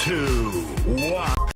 2, 1.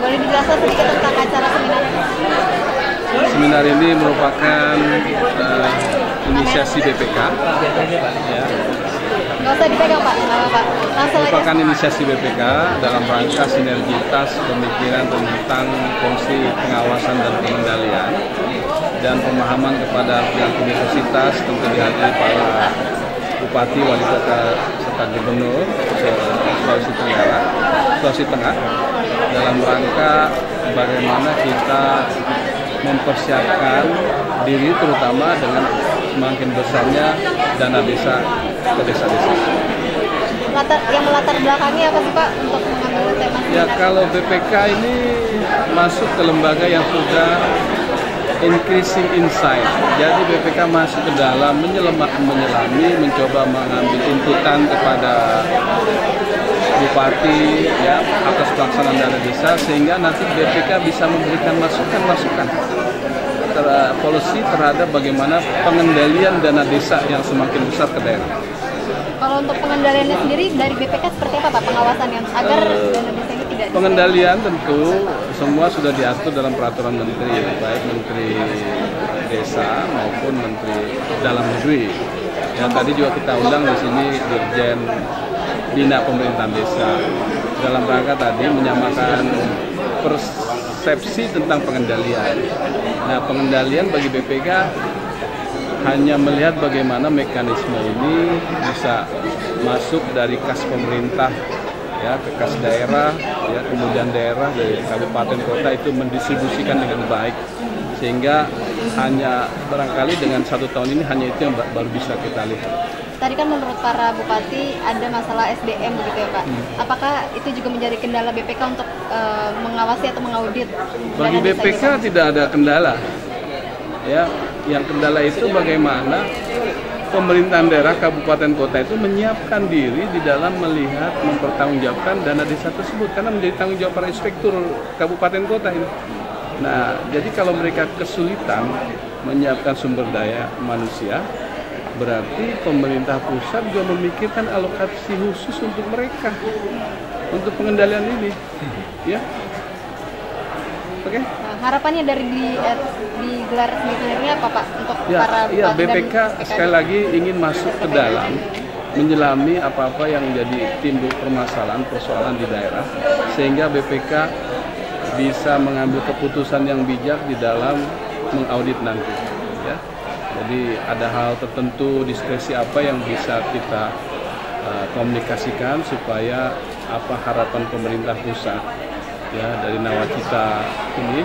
Boleh dijelaskan sedikit tentang acara seminar ini? Seminar ini merupakan inisiasi BPK. Ya. Nggak usah dipegang Pak, nggak apa-apa. Merupakan inisiasi BPK dalam rangka sinergitas pemikiran tentang fungsi pengawasan dan pengendalian dan pemahaman kepada pihak universitas, tentu dihadiri para bupati, wali kota, serta gubernur Sulawesi Tengah dalam rangka bagaimana kita mempersiapkan diri terutama dengan semakin besarnya dana desa ke desa-desa. Yang melatar belakangnya apa sih Pak untuk mengambil tema seminar? Ya, kalau BPK ini masuk ke lembaga yang sudah increasing insight. Jadi BPK masuk ke dalam menyelami, mencoba mengambil inputan kepada bupati ya atas pelaksanaan dana desa sehingga nanti BPK bisa memberikan masukan-masukan polisi terhadap bagaimana pengendalian dana desa yang semakin besar ke daerah. Kalau untuk pengendaliannya sendiri dari BPK seperti apa Pak pengawasannya agar dana desa ini tidak pengendalian tentu semua sudah diatur dalam peraturan menteri, baik menteri desa maupun menteri dalam negeri. Ya, tadi juga kita undang di sini Dirjen Bina Pemerintahan Desa dalam rangka tadi menyamakan persepsi tentang pengendalian. Nah, pengendalian bagi BPK hanya melihat bagaimana mekanisme ini bisa masuk dari kas pemerintah ya ke kas daerah, ya kemudian daerah dari kabupaten kota itu mendistribusikan dengan baik sehingga hanya barangkali dengan 1 tahun ini hanya itu yang baru bisa kita lihat. Tadi kan menurut para bupati ada masalah SDM begitu ya Pak. Apakah itu juga menjadi kendala BPK untuk mengawasi atau mengaudit? Bagi BPK tidak ada kendala. Ya, yang kendala itu bagaimana pemerintahan daerah kabupaten kota itu menyiapkan diri di dalam melihat mempertanggungjawabkan dana desa tersebut karena menjadi tanggung jawab para inspektur kabupaten kota ini. Nah, jadi kalau mereka kesulitan menyiapkan sumber daya manusia, berarti pemerintah pusat juga memikirkan alokasi khusus untuk mereka untuk pengendalian ini, ya. Oke. Nah, harapannya dari digelar seminar ini apa Pak untuk para bupati BPK sekali lagi ingin masuk ke dalam menyelami apa-apa yang menjadi timbul persoalan di daerah sehingga BPK bisa mengambil keputusan yang bijak di dalam mengaudit nanti, ya. Jadi ada hal tertentu diskresi apa yang bisa kita komunikasikan supaya apa harapan pemerintah pusat ya dari nawacita ini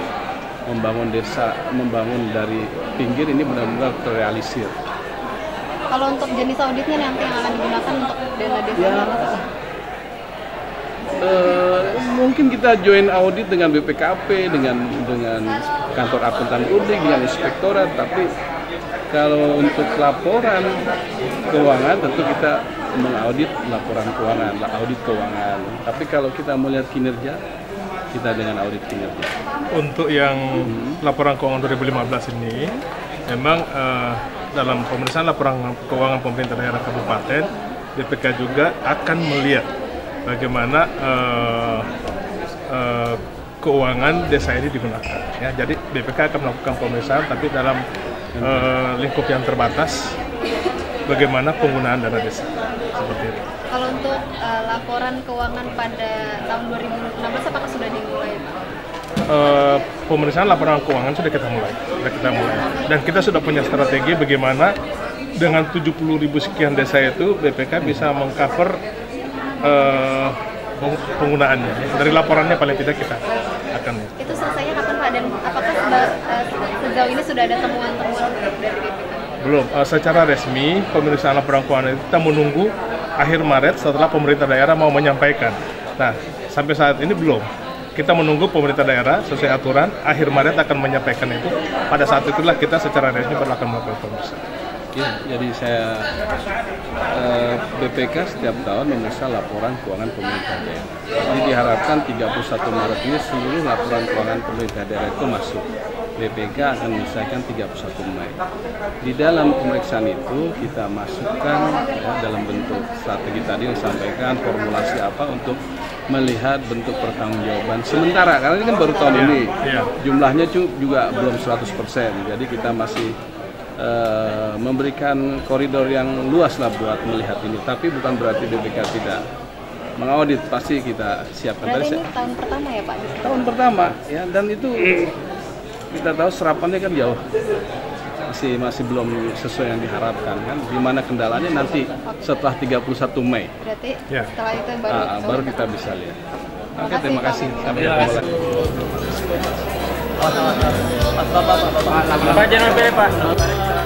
membangun desa, membangun dari pinggir ini benar-benar terrealisir. Kalau untuk jenis auditnya nanti yang akan digunakan untuk dana desa ya, mungkin kita join audit dengan BPKP, dengan kantor akuntan publik, dengan inspektorat, tapi kalau untuk laporan keuangan tentu kita mengaudit laporan keuangan, audit keuangan. Tapi kalau kita melihat kinerja, kita dengan audit kinerja. Untuk yang laporan keuangan 2015 ini, memang dalam pemeriksaan laporan keuangan pemerintah daerah kabupaten, BPK juga akan melihat bagaimana keuangan desa ini digunakan. Ya, jadi BPK akan melakukan pemeriksaan, tapi dalam lingkup yang terbatas, bagaimana penggunaan dana desa seperti itu. Kalau untuk laporan keuangan pada tahun 2016 apakah sudah dimulai, Pak? Pemeriksaan laporan keuangan sudah kita mulai. Dan kita sudah punya strategi bagaimana dengan 70.000 sekian desa itu BPK bisa mengcover penggunaannya. Dari laporannya paling tidak kita akan. Itu selesainya kapan, Pak? Dan apakah sejauh ini sudah ada temuan-temuan dari BPK? Belum. Secara resmi pemeriksaan laporan keuangan itu kita menunggu akhir Maret setelah pemerintah daerah mau menyampaikan. Nah, sampai saat ini belum. Kita menunggu pemerintah daerah sesuai aturan akhir Maret akan menyampaikan itu. Pada saat itulah kita secara resmi baru akan melakukan pemeriksaan. Ya, jadi BPK setiap tahun memeriksa laporan keuangan pemerintah daerah. Jadi diharapkan 31 Maret ini seluruh laporan keuangan pemerintah daerah itu masuk. BPK akan menyelesaikan 31 Mei. Di dalam pemeriksaan itu kita masukkan dalam bentuk strategi tadi yang disampaikan, formulasi apa untuk melihat bentuk pertanggungjawaban sementara, karena ini kan baru tahun ini. Jumlahnya juga belum 100%, jadi kita masih memberikan koridor yang luas lah buat melihat ini. Tapi bukan berarti BPK tidak mengaudit, pasti kita siapkan. Berarti ini tahun pertama ya, Pak? Tahun pertama ya, dan itu kita tahu serapannya kan jauh, masih belum sesuai yang diharapkan kan. Di mana kendalanya nanti setelah 31 Mei. Berarti setelah itu baru kita bisa lihat. Oke, terima kasih. Sampai jumpa lagi. Pak jangan pilih Pak.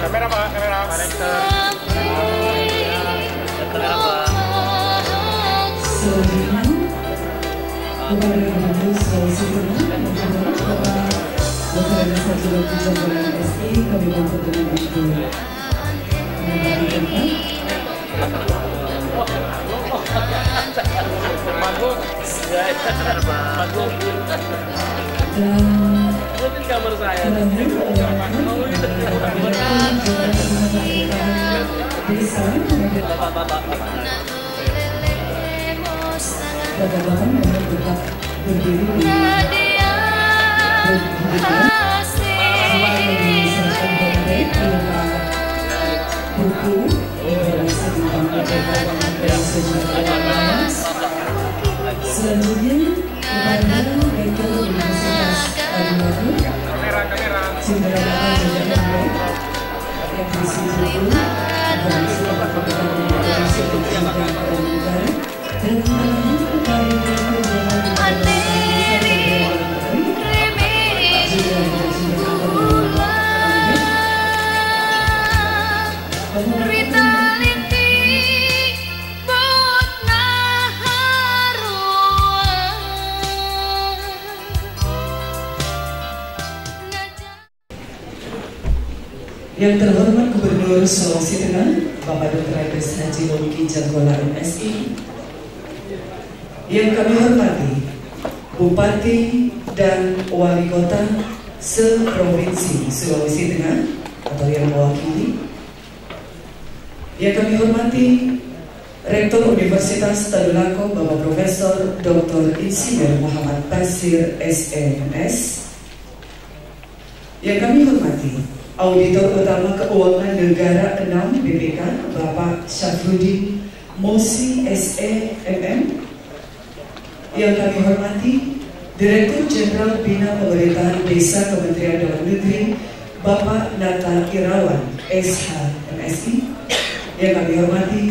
Kamera Pak, kamera. Kamar saya. Selanjutnya kepada Rektor Universitas Tadulako, Sumberana Jalan yang berisi buku dan surat kepada Indonesia dan negara dan melanjut kepada Rektor Yang terhormat Gubernur Sulawesi Tengah, Bapak Dr. Andes Haji Longki Janggola MSI. Yang kami hormati Bupati dan Wali Kota se-Provinsi Sulawesi Tengah atau yang mewakili. Yang kami hormati Rektor Universitas Tadulako, Bapak Profesor Dr. Insinyur Muhammad Basir SMS. Yang kami hormati Auditor Utama Keuangan Negara 6 BPK, Bapak Syafruddin Mosi SEMM. Yang kami hormati Direktur Jenderal Bina Pemerintahan Desa Kementerian Dalam Negeri, Bapak Nata Irawan SH MSI. Yang kami hormati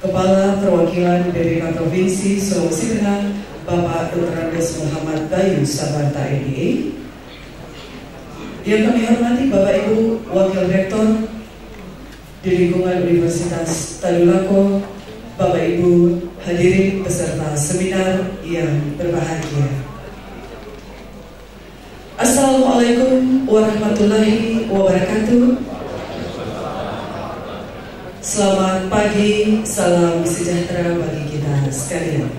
Kepala Perwakilan BPK Provinsi Sulawesi Tengah, Bapak Dr. Andes Muhammad Bayu Sabanta MBA. Yang kami hormati Bapak Ibu Wakil Rektor di lingkungan Universitas Tadulako, Bapak Ibu hadirin peserta seminar yang berbahagia. Assalamualaikum warahmatullahi wabarakatuh. Selamat pagi, salam sejahtera bagi kita sekalian.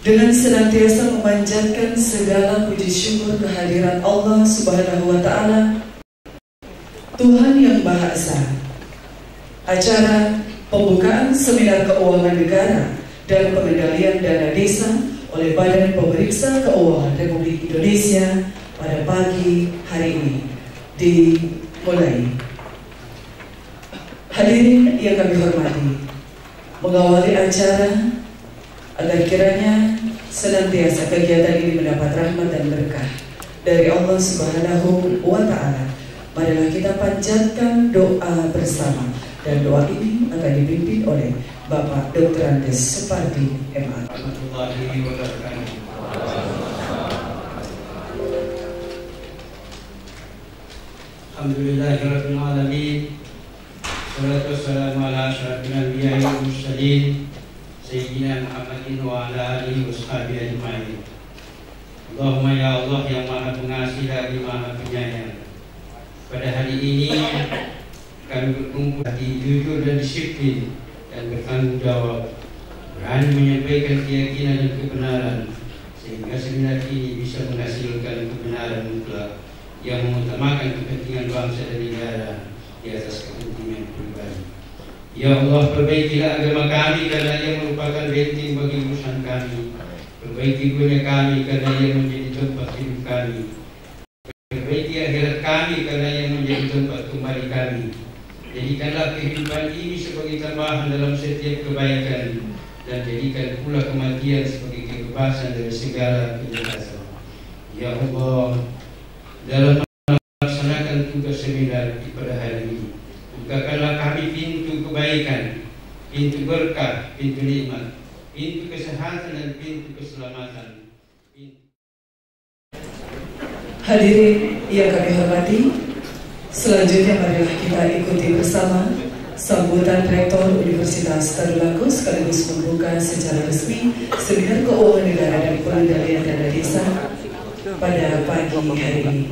Dengan senantiasa memanjatkan segala puji syukur kehadiran Allah Subhanahu wa Ta'ala, Tuhan yang Maha Esa, acara pembukaan Seminar Keuangan Negara dan Pengendalian Dana Desa oleh Badan Pemeriksa Keuangan Republik Indonesia pada pagi hari ini dimulai. Hadirin yang kami hormati, mengawali acara agar kiranya senantiasa kegiatan ini mendapat rahmat dan berkah dari Allah Subhanahu wa Ta'ala. Marilah kita panjatkan doa bersama, dan doa ini akan dipimpin oleh Bapak Dr. Andes Supardi MA. Alhamdulillahirabbil alamin. Wassalatu wassalamu ala asyrafil anbiya'i wal mursalin sayyidina Muhammadin wa ala alihi washabihi ajma'in. Allahumma ya Allah yang Maha Pengasih lagi Maha Penyayang. Pada hari ini kami berkumpul hati jujur dan disiplin dan bertanggung jawab, berani menyampaikan keyakinan dan kebenaran, sehingga seminar ini bisa menghasilkan kebenaran mutlak yang mengutamakan kepentingan bangsa dan negara di atas kepentingan pribadi. Ya Allah, perbaikilah agama kami karena ia merupakan benteng bagi urusan kami. Perbaiki dunia kami karena ia menjadi tempat hidup kami. Perbaiki akhirat kami karena ia menjadi tempat kembali kami. Jadikanlah kehidupan ini sebagai tambahan dalam setiap kebaikan, dan jadikan pula kematian sebagai kebebasan dari segala kejahatan. Ya Allah, dalam melaksanakan tugas seminar pada hari ini, bukakanlah kami pintu kebaikan, pintu berkah, pintu nikmat, pintu kesehatan dan pintu keselamatan. Hadirin yang kami hormati, selanjutnya marilah kita ikuti bersama sambutan Rektor Universitas Tadulako sekaligus membuka secara resmi Seminar Keuangan Negara dan Pengendalian Dana Desa pada pagi hari ini.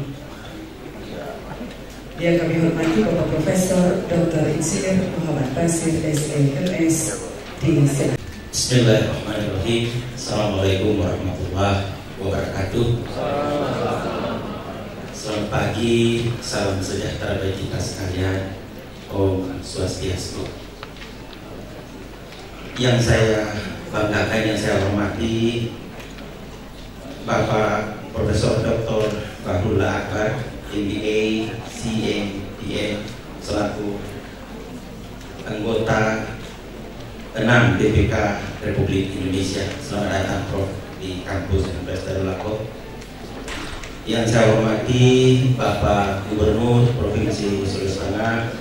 Yang kami hormati Bapak Profesor Dr. Insinyur Muhammad Basir SMMS D.Sc. Bismillahirrahmanirrahim. Assalamualaikum warahmatullahi wabarakatuh. Selamat pagi, salam sejahtera bagi kita sekalian. Om Swastiastu. Yang saya banggakan, yang saya hormati Bapak Profesor Dr. Bahrullah Akbar, MBA, CMPN, selaku anggota 6 BPK Republik Indonesia. Selamat datang Prof di kampus Universitas Tadulako. Yang saya hormati Bapak Gubernur Provinsi Sulawesi Tengah,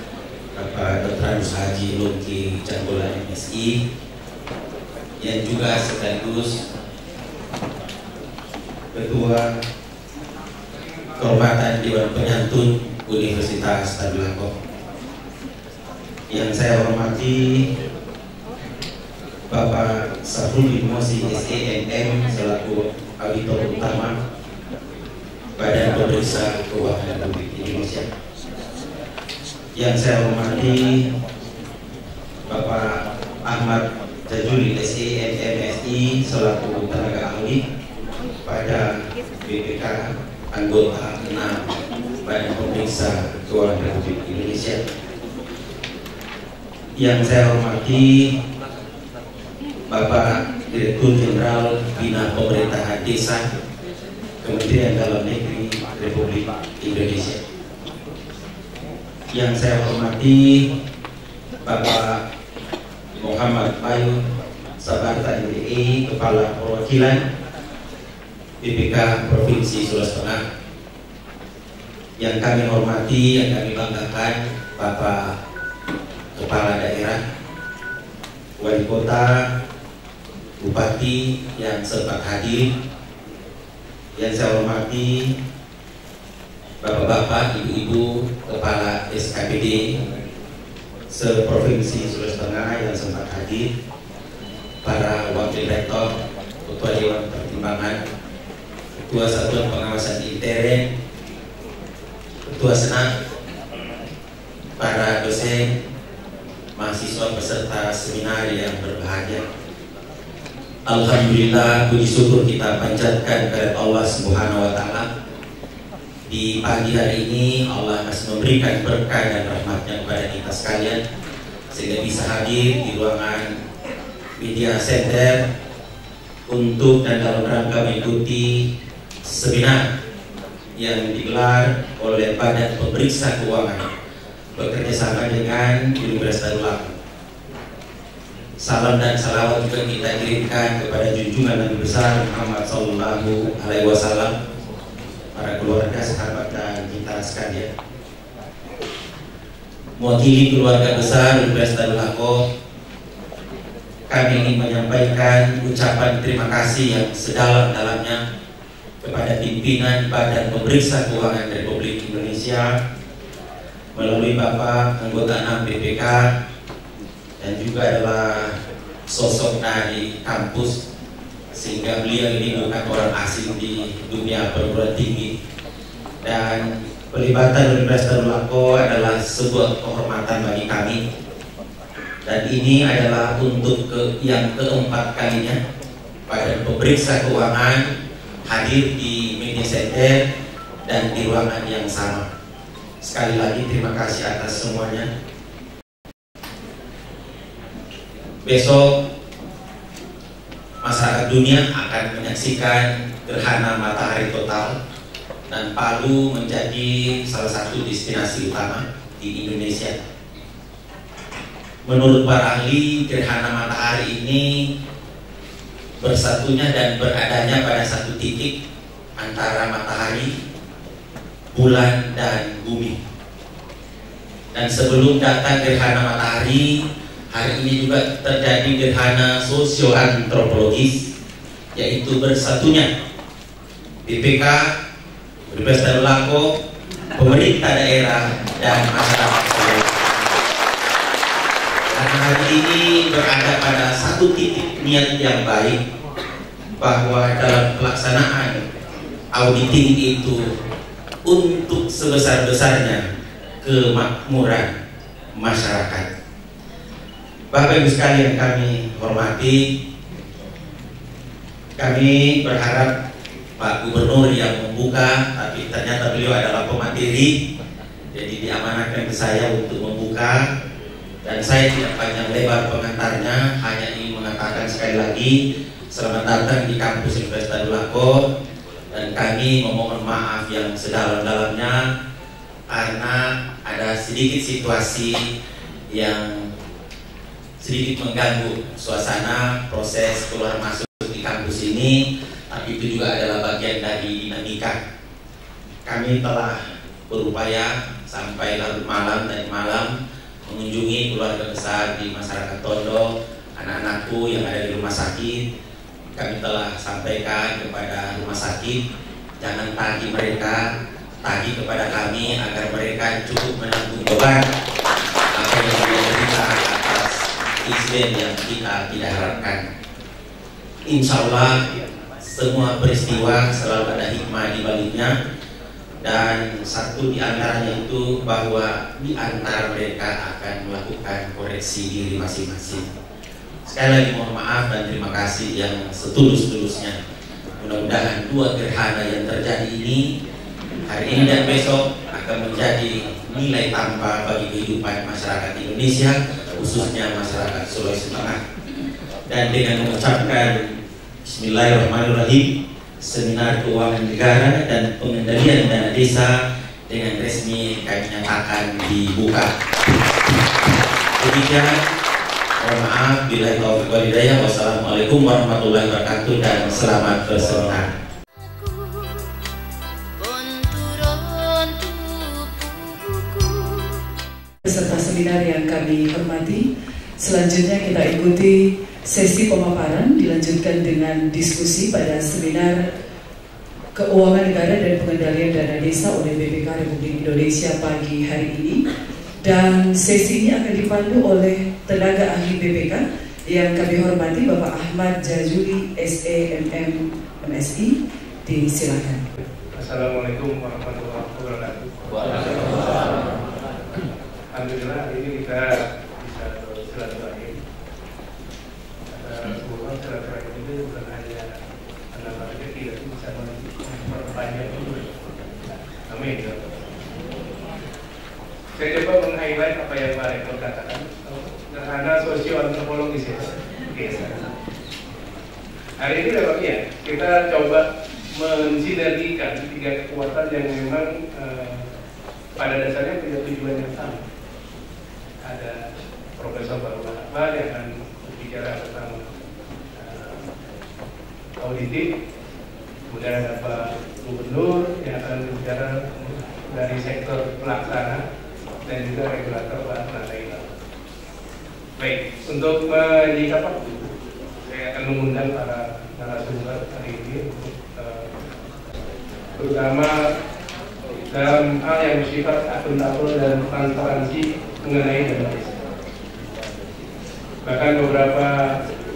Bapak Dr. Andes Haji Luki Canggola MSI, yang juga sekaligus Ketua Kehormatan Dewan Penyantun Universitas Tadulako. Yang saya hormati Bapak Safrul Mosi SEMM selaku Auditor Utama Badan Pemeriksa Keuangan Republik Indonesia. Yang saya hormati Bapak Ahmad Jajuli SEMMSI selaku tenaga ahli pada BPK anggota 6 Badan Pemeriksa Keuangan Republik Indonesia. Yang saya hormati Bapak Direktur Jenderal Bina Pemerintahan Desa Kementerian Dalam Negeri Republik Indonesia. Yang saya hormati Bapak Muhammad Bayu Sabarta MBA, Kepala Perwakilan BPK Provinsi Sulawesi Tengah. Yang kami hormati, yang kami banggakan Bapak Kepala Daerah, Wali Kota, Bupati yang sempat hadir. Yang saya hormati Bapak-bapak, ibu-ibu, kepala SKPD se-Provinsi Sulawesi Tengah yang sempat hadir, para wakil rektor, ketua Dewan Pertimbangan, ketua Satuan Pengawasan Intern, ketua Senat, para dosen, mahasiswa peserta seminar yang berbahagia. Alhamdulillah, puji syukur kita panjatkan kepada Allah Subhanahu wa Ta'ala. Di pagi hari ini Allah masih memberikan berkah dan rahmatnya kepada kita sekalian, sehingga bisa hadir di ruangan media center untuk dan dalam rangka mengikuti seminar yang digelar oleh Badan Pemeriksa Keuangan bekerja sama dengan Universitas Darul Laku. Salam dan salawat juga kita kirimkan kepada junjungan Nabi besar Muhammad Sallallahu Alaihi Wasallam, para keluarga, sahabat dan kita sekalian. Mewakili keluarga besar Universitas Darul Laku, kami ingin menyampaikan ucapan terima kasih yang sedalam-dalamnya kepada pimpinan Badan Pemeriksa Keuangan Republik Indonesia melalui Bapak anggota 6 BPK dan juga adalah sosok dari kampus, sehingga beliau ini bukan orang asing di dunia perguruan tinggi, dan pelibatan Universitas Darul Laku adalah sebuah kehormatan bagi kami. Dan ini adalah untuk yang keempat kalinya Badan Pemeriksa Keuangan hadir di Media Center dan di ruangan yang sama. Sekali lagi terima kasih atas semuanya. Besok masyarakat dunia akan menyaksikan gerhana matahari total, dan Palu menjadi salah satu destinasi utama di Indonesia. Menurut para ahli, gerhana matahari ini bersatunya dan beradanya pada satu titik antara matahari, bulan, dan bumi. Dan sebelum datang gerhana matahari, hari ini juga terjadi gerhana sosioantropologis, yaitu bersatunya BPK, Universitas Darul Laku, pemerintah daerah, dan masyarakat. Karena hari ini berada pada satu titik niat yang baik, bahwa dalam pelaksanaan auditing itu untuk sebesar-besarnya kemakmuran masyarakat. Bapak Ibu sekalian kami hormati, kami berharap Pak Gubernur yang membuka, tapi ternyata beliau adalah pemateri, jadi diamanahkan ke saya untuk membuka. Dan saya tidak panjang lebar pengantarnya, hanya ingin mengatakan sekali lagi selamat datang di kampus Universitas Darul Laku, dan kami memohon maaf yang sedalam-dalamnya karena ada sedikit situasi yang sedikit mengganggu suasana proses keluar masuk di kampus ini, tapi itu juga adalah bagian dari dinamika. Kami telah berupaya sampai larut malam dan malam mengunjungi keluarga besar di masyarakat Tondo, anak-anakku yang ada di rumah sakit. Kami telah sampaikan kepada rumah sakit, jangan tagih mereka, tagih kepada kami agar mereka cukup menanggung beban apa yang diderita atas insiden yang kita tidak harapkan. Insya Allah semua peristiwa selalu ada hikmah di baliknya, dan satu di antaranya itu bahwa di antara mereka akan melakukan koreksi diri masing-masing. Sekali lagi mohon maaf dan terima kasih yang setulus-tulusnya. Mudah-mudahan dua gerhana yang terjadi ini, hari ini dan besok, akan menjadi nilai tambah bagi kehidupan masyarakat Indonesia, khususnya masyarakat Sulawesi Tengah. Dan dengan mengucapkan Bismillahirrahmanirrahim, seminar keuangan negara dan pengendalian dana desa dengan resmi kami nyatakan dibuka. Demikian, mohon maaf bila taufiq wal hidayah. Wassalamualaikum warahmatullahi wabarakatuh dan selamat berseminar. Peserta seminar yang kami hormati, selanjutnya kita ikuti sesi pemaparan dilanjutkan dengan diskusi pada seminar Keuangan Negara dan Pengendalian Dana Desa oleh BPK Republik Indonesia pagi hari ini. Dan sesi ini akan dipandu oleh tenaga ahli BPK yang kami hormati Bapak Ahmad Jajuli, SEMM MSI. Disilakan. Assalamualaikum warahmatullahi wabarakatuh. Alhamdulillah hari ini kita bisa silaturahim. Semoga silaturahim itu bukan hanya menambah rezeki, tapi bisa memperpanjang umur. Amin. Saya coba meng-highlight apa yang Pak Rektor katakan, karena sosioantropologis ya. Hari ini memang ya, kita coba mensinergikan tiga kekuatan yang memang pada dasarnya punya tujuan yang sama. dari sektor pelaksana dan juga regulator penata hilang. Baik, untuk menyikapi waktu, saya akan mengundang para narasumber hari ini untuk terutama dalam hal yang bersifat akuntabel dan transparansi mengenai dana desa. Bahkan beberapa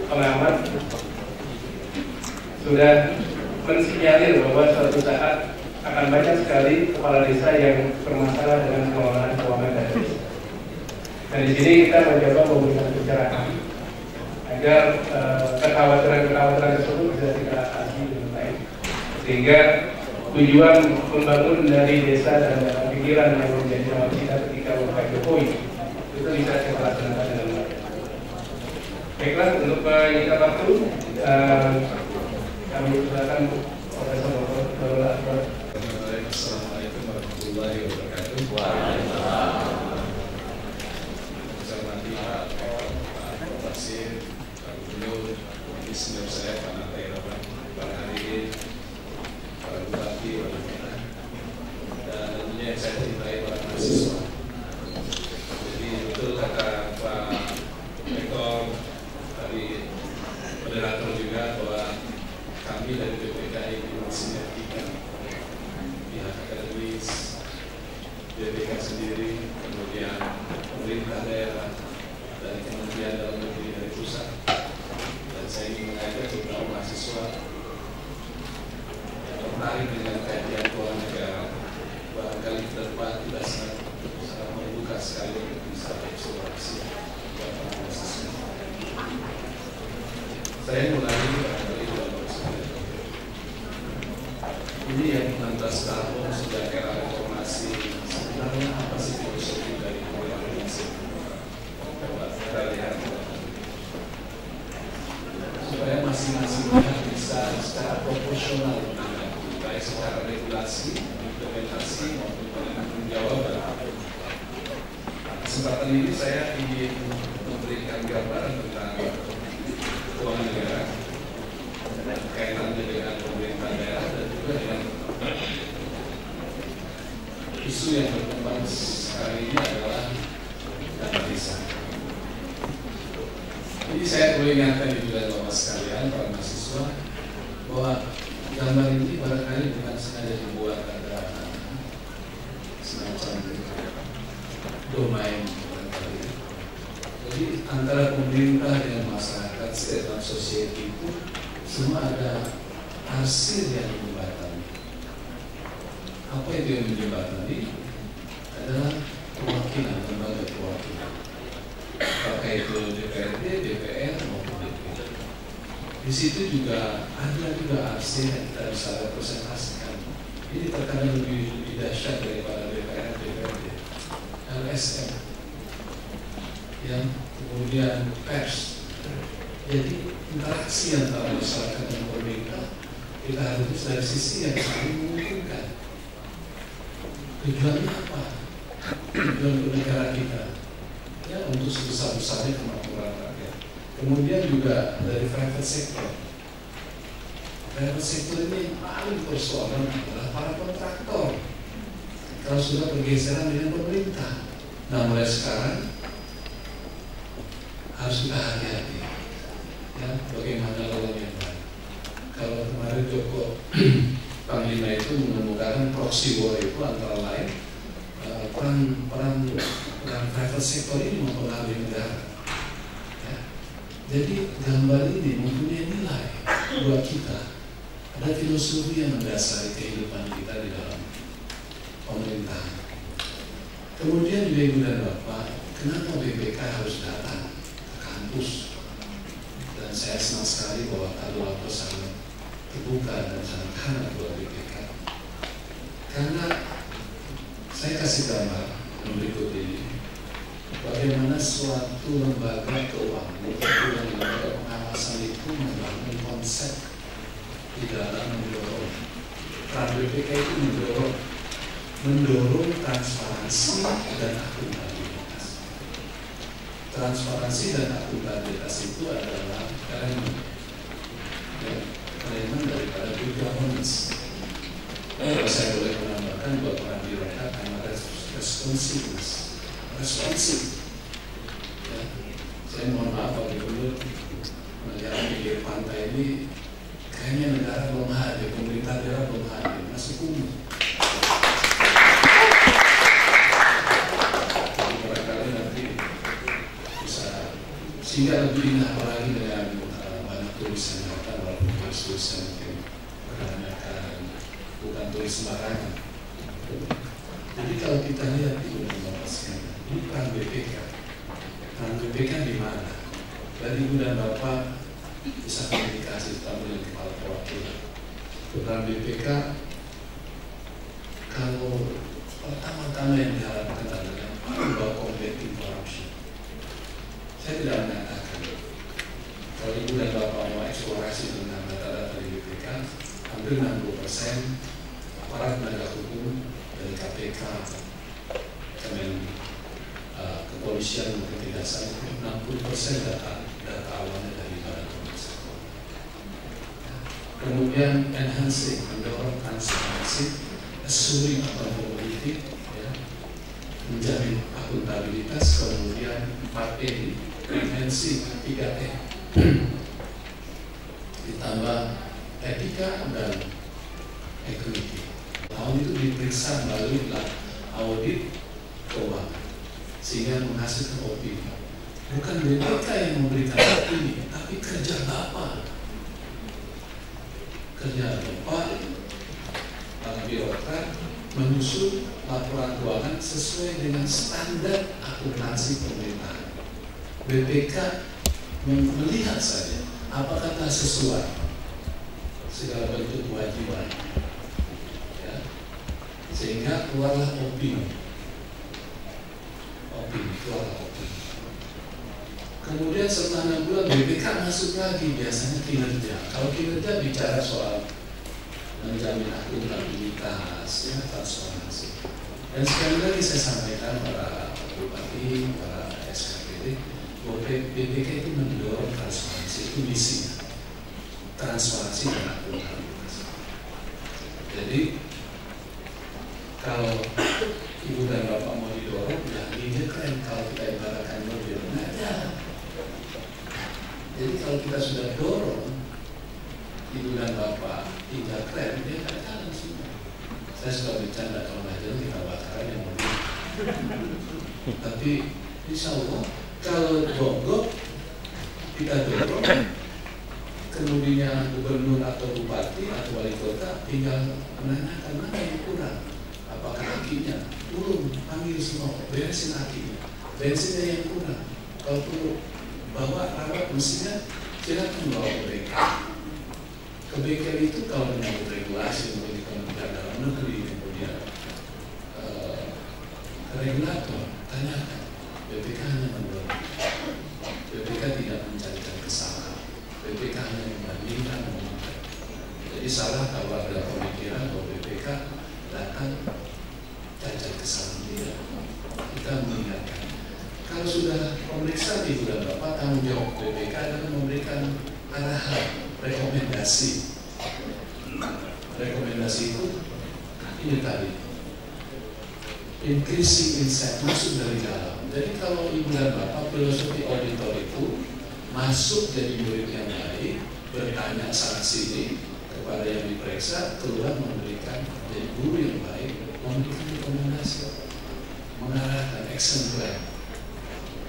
pengamat sudah mensinyalir bahwa suatu saat akan banyak sekali kepala desa yang bermasalah dengan pengelolaan keuangan dana desa. Dan di sini kita mencoba memberikan pencerahan agar kekhawatiran-kekhawatiran tersebut bisa kita atasi dengan baik, sehingga tujuan membangun dari desa dan pikiran yang menjadi nawacita ketika Bapak Jokowi itu bisa kita laksanakan dengan baik. Baiklah, untuk menyingkat waktu, kami persilakan Profesor Nurul Akbar. Assalamualaikum warahmatullahi wabarakatuh. Saya hormati Pak Basir, Pak Gubernur, senior saya Pak Nata Pak Haridin, Pak Bupati, Pak Bupati, dan tentunya yang saya cintai para mahasiswa. Jadi betul kata Pak Rektor dari moderator juga bahwa kami dari BPK ini mensinergikan pihak akademis, BPK sendiri, kemudian pemerintah daerah, dan kementerian dalam negeri dari pusat. Dan saya ingin mengajak beberapa mahasiswa yang tertarik dengan kajian keuangan negara, barangkali ke depan kita sangat membuka sekali untuk bisa eksplorasi buat para mahasiswa. Saya mulai barangkali ini yang 16 tahun sejak era reformasi, sebenarnya apa sih filosofi dari reformasi? Coba kita lihat supaya masing-masing pihak bisa secara proporsional, baik secara regulasi, implementasi maupun penanggung-jawaban. Kesempatan ini saya ingin memberikan gambaran tentang keuangan negara, kaitannya dengan pemerintah daerah dan juga dengan isu yang berkembang sekarang ini adalah dana desa. Jadi saya perlu ingatkan di bulan Bapak sekalian, para mahasiswa, bahwa gambar ini barangkali bukan sengaja dibuat ada semacam domain barangkali. Jadi antara pemerintah dengan masyarakat, state dan society itu semua ada hasil yang menjembatani. Apa itu yang menjembatani? Adalah kewakilan, lembaga kewakilan. Apakah itu DPRD, DPR maupun DPD. Di situ juga ada juga hasil yang kita bisa representasikan. Ini terkadang lebih dahsyat daripada DPR, DPRD. LSM, yang kemudian pers. Jadi interaksi antara masyarakat dan pemerintah kita harus dari sisi yang saling menguntungkan. Tujuannya apa? Tujuan negara kita ya untuk sebesar-besarnya kemakmuran rakyat. Kemudian juga dari private sector. Private sector ini yang paling persoalan adalah para kontraktor. Kalau sudah pergeseran dengan pemerintah, nah mulai sekarang harus kita hati-hati. Ya, bagaimana lawan yang baik. Kalau kemarin Joko Panglima itu menemukan proxy war itu antara lain peran private sector ini mempengaruhi negara. Ya. Jadi gambar ini mempunyai nilai buat kita. Ada filosofi yang mendasari kehidupan kita di dalam pemerintahan. Kemudian juga Ibu dan Bapak, kenapa BPK harus datang ke kampus? Dan saya senang sekali bahwa Kadulapo sangat terbuka dan sangat hangat buat BPK. Karena saya kasih gambar berikut ini, bagaimana suatu lembaga keuangan, lembaga pengawasan itu membangun konsep di dalam mendorong. Peran BPK itu mendorong transparansi dan akuntabilitas. Transparansi dan akuntabilitas itu adalah elemen daripada good governance. Kalau saya boleh menambahkan buat para direktur, responsif. Ya. Saya mohon maaf Pak Gubernur, melihat pinggir pantai ini kayaknya negara belum hadir, pemerintah daerah belum hadir, masih kumuh. Jadi barangkali nanti bisa sehingga lebih indah lagi dengan banyak turis yang datang, walaupun turis yang mungkin kebanyakan bukan turis sembarangan. Jadi kalau kita lihat di Undang-Undang ini peran BPK. Peran BPK di mana? Dari Ibu dan Bapak bisa komunikasi terutama dengan kepala perwakilan. Peran BPK kalau pertama-tama yang diharapkan adalah about combating corruption. Saya tidak mengatakan kalau Ibu dan Bapak mau eksplorasi tentang data-data di BPK, hampir 60% aparat penegak hukum dari KPK, kepolisian maupun kejaksaan, 60% data awalnya dari Badan Pemeriksa. Kemudian enhancing, mendorong transparansi, assuring accountability, ya, menjamin akuntabilitas, kemudian 4E, enhancing 3E, ditambah etika dan equity. Tahun itu diperiksa melalui audit keuangan sehingga menghasilkan opini. Bukan BPK yang memberikan opini, tapi kerja Bapak. Kerja Bapak, para birokrat menyusun laporan keuangan sesuai dengan standar akuntansi pemerintahan. BPK melihat saja apakah telah sesuai segala bentuk kewajiban, ya, sehingga keluarlah opini. Kemudian setelah 6 bulan BPK masuk lagi, biasanya kinerja. Kalau kinerja bicara soal menjamin akuntabilitas, ya, transparansi. Dan sekali lagi saya sampaikan para bupati, para SKPD, bahwa BPK itu mendorong transparansi, itu misinya. Transparansi dan akuntabilitas. Jadi kalau Ibu dan Bapak mau didorong, ya ini keren kalau kita ibaratkan mobil. Nah, ya. Jadi kalau kita sudah dorong Ibu dan Bapak tidak keren, dia akan jalan semua. Saya suka bercanda, kalau nggak jalan kita bakaran yang mobil. Tapi insya Allah kalau bogok kita dorong, kemudian gubernur atau bupati atau wali kota tinggal menanyakan mana yang kurang. Apakah akinya turun, panggil semua, beresin akinya, bensinnya yang kurang. Kalau perlu bawa rawat mesinnya, silakan bawa ke bengkel. Ke bengkel itu kalau menyangkut regulasi menjadi Kementerian Dalam Negeri, kemudian regulator, tanyakan. BPK hanya mendorong. BPK tidak mencarikan kesalahan. BPK hanya membandingkan. Jadi salah kalau ada pemikiran bahwa BPK datang cacat kesalahan dia. Kita mengingatkan. Kalau sudah pemeriksa Ibu dan Bapak, tanggung jawab BPK adalah memberikan arahan, rekomendasi. Rekomendasi itu ini tadi, increasing insight, masuk dari dalam. Jadi kalau Ibu dan Bapak filosofi auditor itu masuk jadi murid yang baik, bertanya sana sini kepada yang diperiksa, keluar memberikan jadi guru yang baik, memberikan rekomendasi, mengarahkan action plan.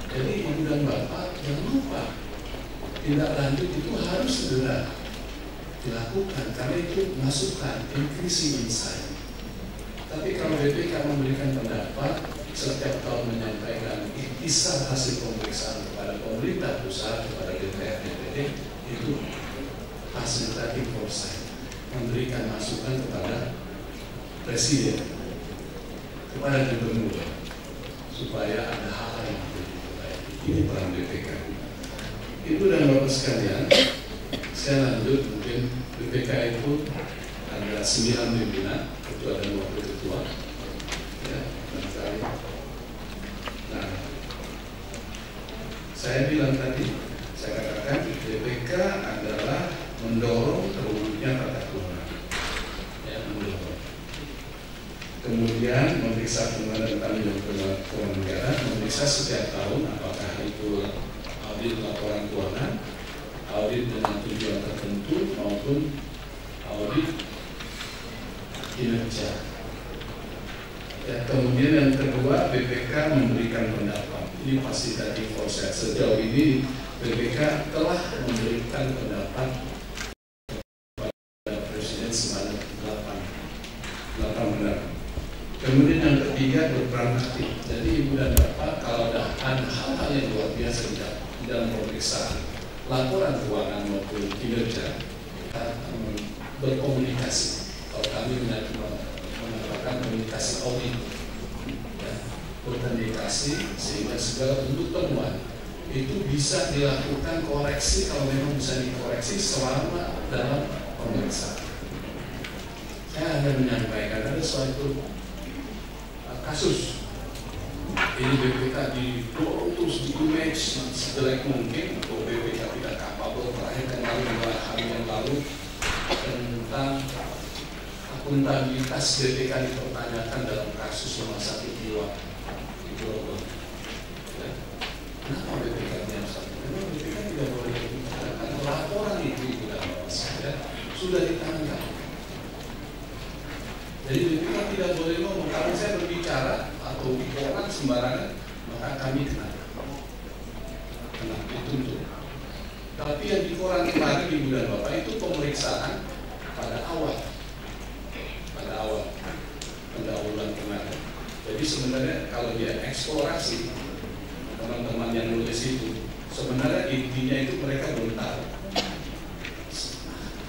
Jadi Ibu dan Bapak jangan lupa tindak lanjut itu harus segera dilakukan karena itu masukan, increasing insight. Tapi kalau BPK memberikan pendapat setiap tahun menyampaikan ikhtisar hasil pemeriksaan kepada pemerintah pusat, kepada DPR, DPD, itu fasilitatif foresight, memberikan masukan kepada presiden, kepada gubernur, supaya ada hal yang lebih baik. Ini peran BPK. Ibu dan Bapak sekalian, saya lanjut, mungkin BPK itu ada 9 pimpinan, ketua dan wakil ketua, ya, barangkali. Nah, saya bilang tadi, saya katakan BPK adalah mendorong terwujudnya tata kelola, ya, mendorong. Kemudian Kemudian memeriksa pengelolaan tanggung jawab keuangan negara, memeriksa setiap tahun apakah itu audit laporan keuangan, audit dengan tujuan tertentu maupun audit kinerja. Ya, kemudian yang kedua, BPK memberikan pendapat. Ini fasilitatif proses. Sejauh ini BPK telah memberikan pendapat kepada Presiden sebanyak 8 pendapat. Kemudian yang ketiga, berperan aktif. Jadi Ibu dan Bapak kalau ada hal-hal yang luar biasa di dalam pemeriksaan laporan keuangan maupun kinerja, kita berkomunikasi. Kalau kami mengatakan komunikasi audit, ya, berkomunikasi sehingga segala bentuk temuan itu bisa dilakukan koreksi kalau memang bisa dikoreksi selama dalam pemeriksaan. Saya hanya menyampaikan ada suatu kasus ini BPK didorong terus di image sejelek mungkin atau BPK tidak kapabel. Terakhir kemarin 2 hari yang lalu tentang akuntabilitas BPK dipertanyakan dalam kasus rumah sakit jiwa di Bogor. Ya. Kenapa BPK yang satu? Karena BPK tidak boleh berbicara karena laporan itu dalam saya sudah ditangkap. Jadi BPK tidak boleh ngomong. Kalau saya berbicara atau orang sembarangan, maka kami kena dituntut. Tapi yang di koran kemarin Ibu dan Bapak itu pemeriksaan pada awal pendahuluan kemarin. Jadi sebenarnya kalau dia eksplorasi teman-teman yang nulis itu, sebenarnya intinya itu mereka belum tahu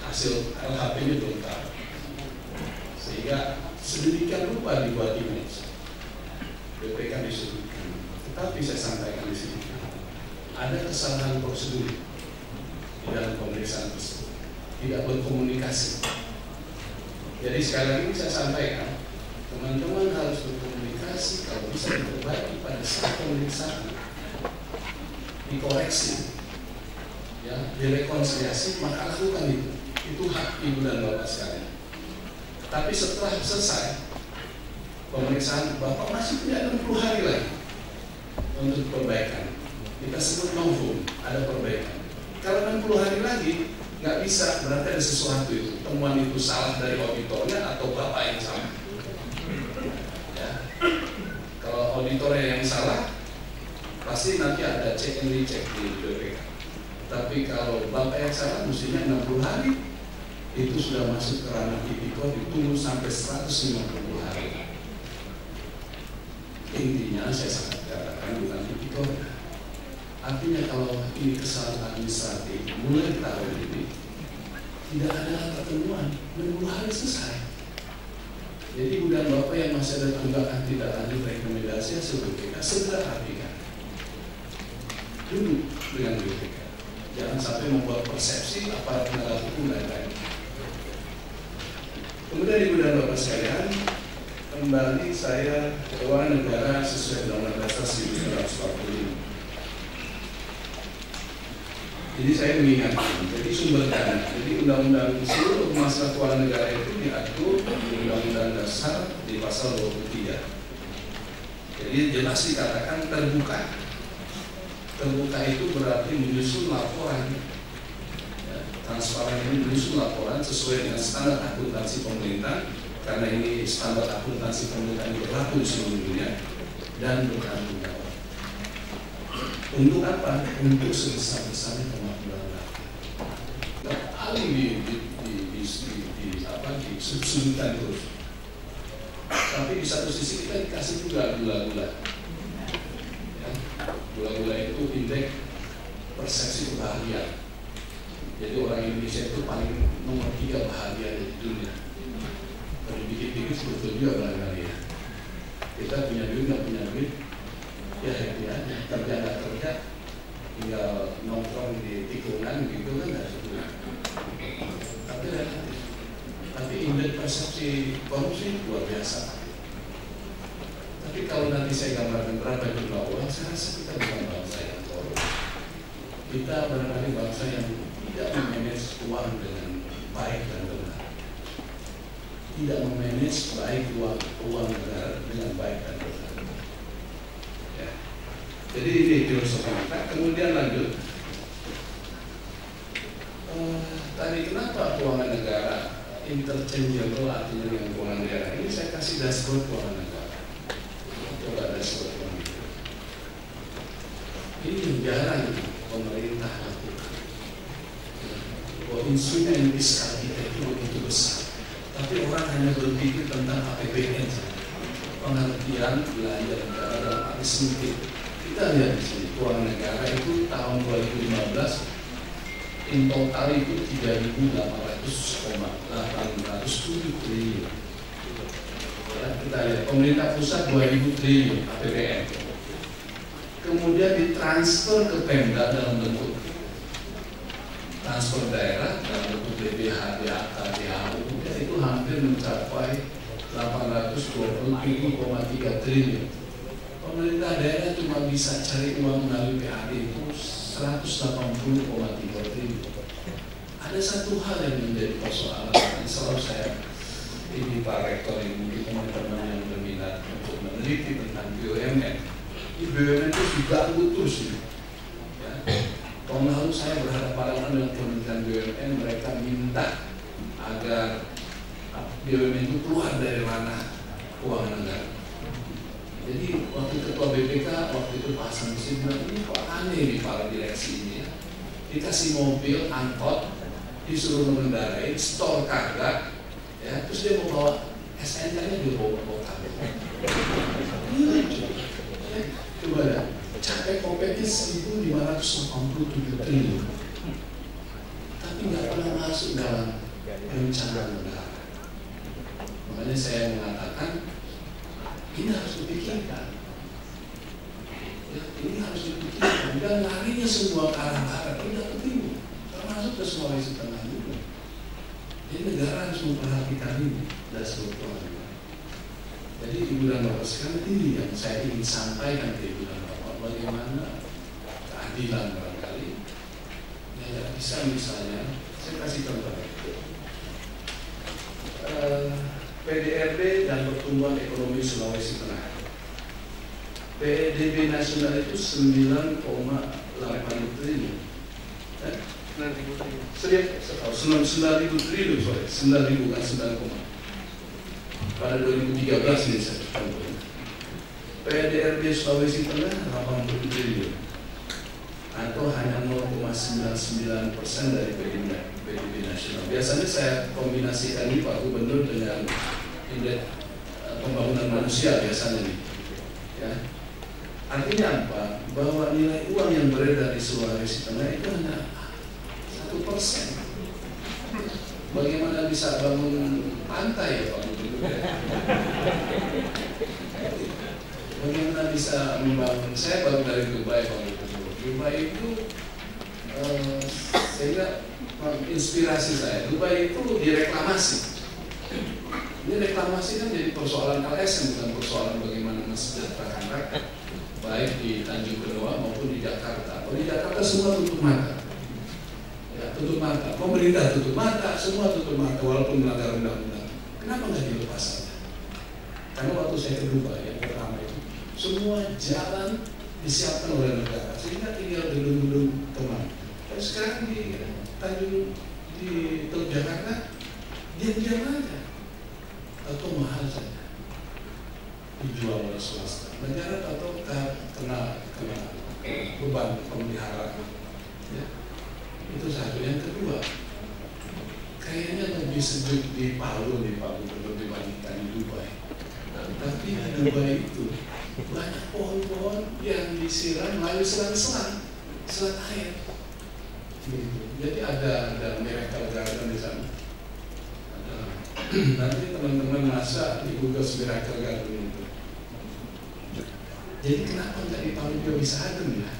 hasil LHP-nya belum tahu. Sehingga sedemikian rupa dibuat image BPK disebutkan. Tetapi saya sampaikan di sini ada kesalahan prosedur di dalam pemeriksaan tersebut, tidak berkomunikasi. Jadi sekali lagi saya sampaikan, teman-teman harus berkomunikasi. Kalau bisa diperbaiki pada saat pemeriksaan, dikoreksi, ya, direkonsiliasi, maka lakukan itu. Itu hak Ibu dan Bapak sekalian. Tapi setelah selesai pemeriksaan, Bapak masih punya 60 hari lagi untuk perbaikan. Kita sebut novum, ada perbaikan. Kalau 60 hari lagi nggak bisa, berarti ada sesuatu itu. Temuan itu salah dari auditornya atau Bapak yang salah. Ya. Kalau auditornya yang salah, pasti nanti ada check and recheck di BPK. Tapi kalau Bapak yang salah, mestinya 60 hari. Itu sudah masuk ke ranah tipikor, ditunggu sampai 150 hari. Intinya saya sangat katakan bukan tipikor. Artinya kalau ini kesalahan administratif mulai tahun ini tidak ada pertemuan, 60 hari selesai. Jadi Ibu dan Bapak yang masih ada tunggakan tidak lanjut rekomendasi hasil BPK segera rapikan dulu dengan BPK. Jangan sampai membuat persepsi aparat penegak hukum dan lain-lain. Kemudian Ibu dan Bapak sekalian, kembali saya keuangan negara sesuai Undang-Undang Dasar 1945. Jadi saya mengingatkan, jadi sumber dana, jadi Undang-Undang seluruh masalah keuangan negara itu diatur di Undang-Undang Dasar di pasal 23. Jadi jelas dikatakan terbuka. Terbuka itu berarti menyusun laporan. Transparan ini menyusun laporan sesuai dengan standar akuntansi pemerintah, karena ini standar akuntansi pemerintah yang berlaku di seluruh dunia, dan bertanggung jawab. Untuk apa? Untuk sebesar-besarnya kemakmuran rakyat. Paling disudutkan terus. Tapi di satu sisi kita dikasih juga gula-gula. Ya, gula-gula itu indeks persepsi kebahagiaan. Jadi orang Indonesia itu paling nomor 3 bahagia di dunia. Kalau dikit-dikit sebetulnya juga bahagia. Kita punya duit, nggak punya duit, ya happy aja. Kerja nggak kerja, tinggal nongkrong di tikungan gitu kan nggak sebetulnya. Tapi relatif. Tapi indeks persepsi korupsi luar biasa. Tapi kalau nanti saya gambarkan berapa jumlah uang, saya rasa kita bukan bangsa yang korup. Kita barangkali bangsa yang tidak memanage uang dengan baik dan benar. tidak memanage baik uang negara dengan baik dan benar. Ya. Jadi ini filosofi kita. Kemudian lanjut. Tadi kenapa keuangan negara interchangeable artinya dengan keuangan negara? Ini saya kasih dashboard keuangan negara. Coba dashboard keuangan negara. Ini yang jarang pemerintah lakukan. Bahwa instrumen fiskal kita itu begitu besar. Tapi orang hanya berpikir tentang APBN, pengertian belanja negara dalam arti sempit. Kita lihat di sini keuangan negara itu tahun 2015 in total itu 3.800,807 triliun. Ya, kita lihat pemerintah pusat 2.000 triliun APBN. Kemudian ditransfer ke Pemda dalam bentuk transfer daerah dalam bentuk BPH, DAK, DAU, itu hampir mencapai 827,3 triliun. Pemerintah daerah cuma bisa cari uang melalui PAD itu 180,3 triliun. Ada satu hal yang menjadi persoalan yang selalu saya ini Pak Rektor, Ibu, teman-teman yang berminat untuk meneliti tentang BUMN. BUMN itu diganggu terus ini. Ya. Tahun lalu saya berhadapan dengan Kementerian BUMN, mereka minta agar BUMN itu keluar dari ranah keuangan negara. Jadi waktu ketua BPK waktu itu Pak Samsi bilang, ini kok aneh nih para direksi ini ya. Dikasih mobil angkot, disuruh mengendarai, store karga, ya, terus dia mau bawa SNK-nya dia bawa karga. Coba ya, capek kopetnya 1.587 triliun, tapi nggak pernah masuk dalam rencana negara. Makanya saya mengatakan ini harus dipikirkan. Ya, ini harus dipikirkan. Dan larinya semua ke arah barat tidak penting, termasuk ke Sulawesi Tengah juga. Jadi negara harus memperhatikan ini dan sebetulnya. Jadi Ibu dan Bapak sekalian, ini yang saya ingin sampaikan ke Ibu dan Bapak, bagaimana keadilan barangkali. Ya, bisa misalnya, saya kasih contoh. PDRB dan pertumbuhan ekonomi Sulawesi Tengah. PDB nasional itu 9,8 triliun. 9.000 triliun, sorry, 9.000 bukan 9, pada 2013 ini saya contohnya. PDRB Sulawesi Tengah 80 triliun, atau hanya 0,99% dari PDB nasional. Biasanya saya kombinasikan ini Pak Gubernur dengan indeks pembangunan manusia biasanya nih. Ya. Artinya apa? Bahwa nilai uang yang beredar di Sulawesi Tengah itu hanya 1%. Bagaimana bisa bangun pantai ya Pak Gubernur? Bagaimana bisa membangun? Saya baru dari Dubai Pak Gubernur. Dubai itu sehingga inspirasi saya. Dubai itu direklamasi. Ini reklamasi kan jadi persoalan LSM, bukan persoalan bagaimana mensejahterakan rakyat, baik di Tanjung Benoa maupun di Jakarta. Kalau di Jakarta semua tutup mata, ya, tutup mata. Pemerintah tutup mata, semua tutup mata walaupun melanggar undang-undang. Kenapa nggak dilepas saja? Karena waktu saya ke Dubai yang pertama itu, semua jalan disiapkan oleh negara, sehingga tinggal gedung-gedung teman. Dan sekarang di Tanjung di Teluk Jakarta diam-diam aja atau mahal saja dijual oleh swasta. Negara atau kena beban pemeliharaan. Ya. Itu satu. Yang kedua, kayaknya lebih sejuk di Palu nih Pak Gubernur dibandingkan di Dubai. Tapi di Dubai itu banyak pohon-pohon yang disiram melalui selang-selang, selang air. Gitu. Jadi ada miracle garden di sana. Nanti teman-teman masa di Google miracle garden itu. Jadi kenapa nggak di Palu juga bisa adem ya?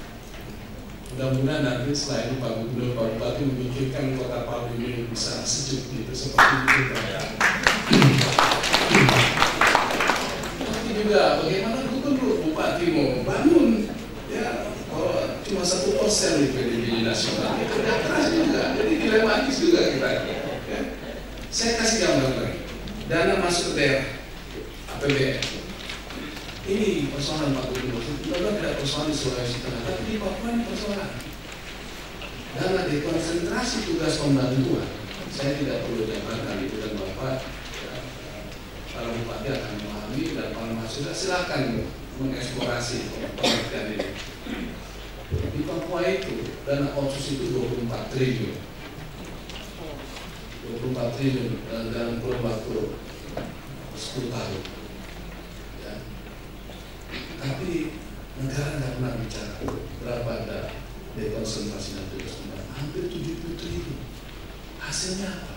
Mudah-mudahan nanti setelah itu Pak Gubernur, Pak Bupati memikirkan kota Palu ini bisa sejuk gitu seperti itu. Tapi juga bagaimana Gubernur, Bupati mau bangun ya, kalau cuma 1% di PDB nasional itu kerja keras juga, jadi dilematis juga kita. Ya. Saya kasih gambar lagi. dana masuk ke daerah APBN. Ini persoalan Pak Gubernur. Kita tidak persoalan di Sulawesi Tengah, tapi di Papua ini persoalan. Dana dekonsentrasi tugas pembantuan. Saya tidak perlu jabarkan itu dan Bapak, ya, para bupati akan memahami dan para mahasiswa silakan mengeksplorasi pengertian ini. Di Papua itu dana otsus itu 24 triliun. 24 triliun dalam kurun waktu 10 tahun. Ya. Tapi negara nggak pernah bicara berapa ada dekonsentrasi dan tugas pembantuan. Hampir 70 triliun. Hasilnya apa?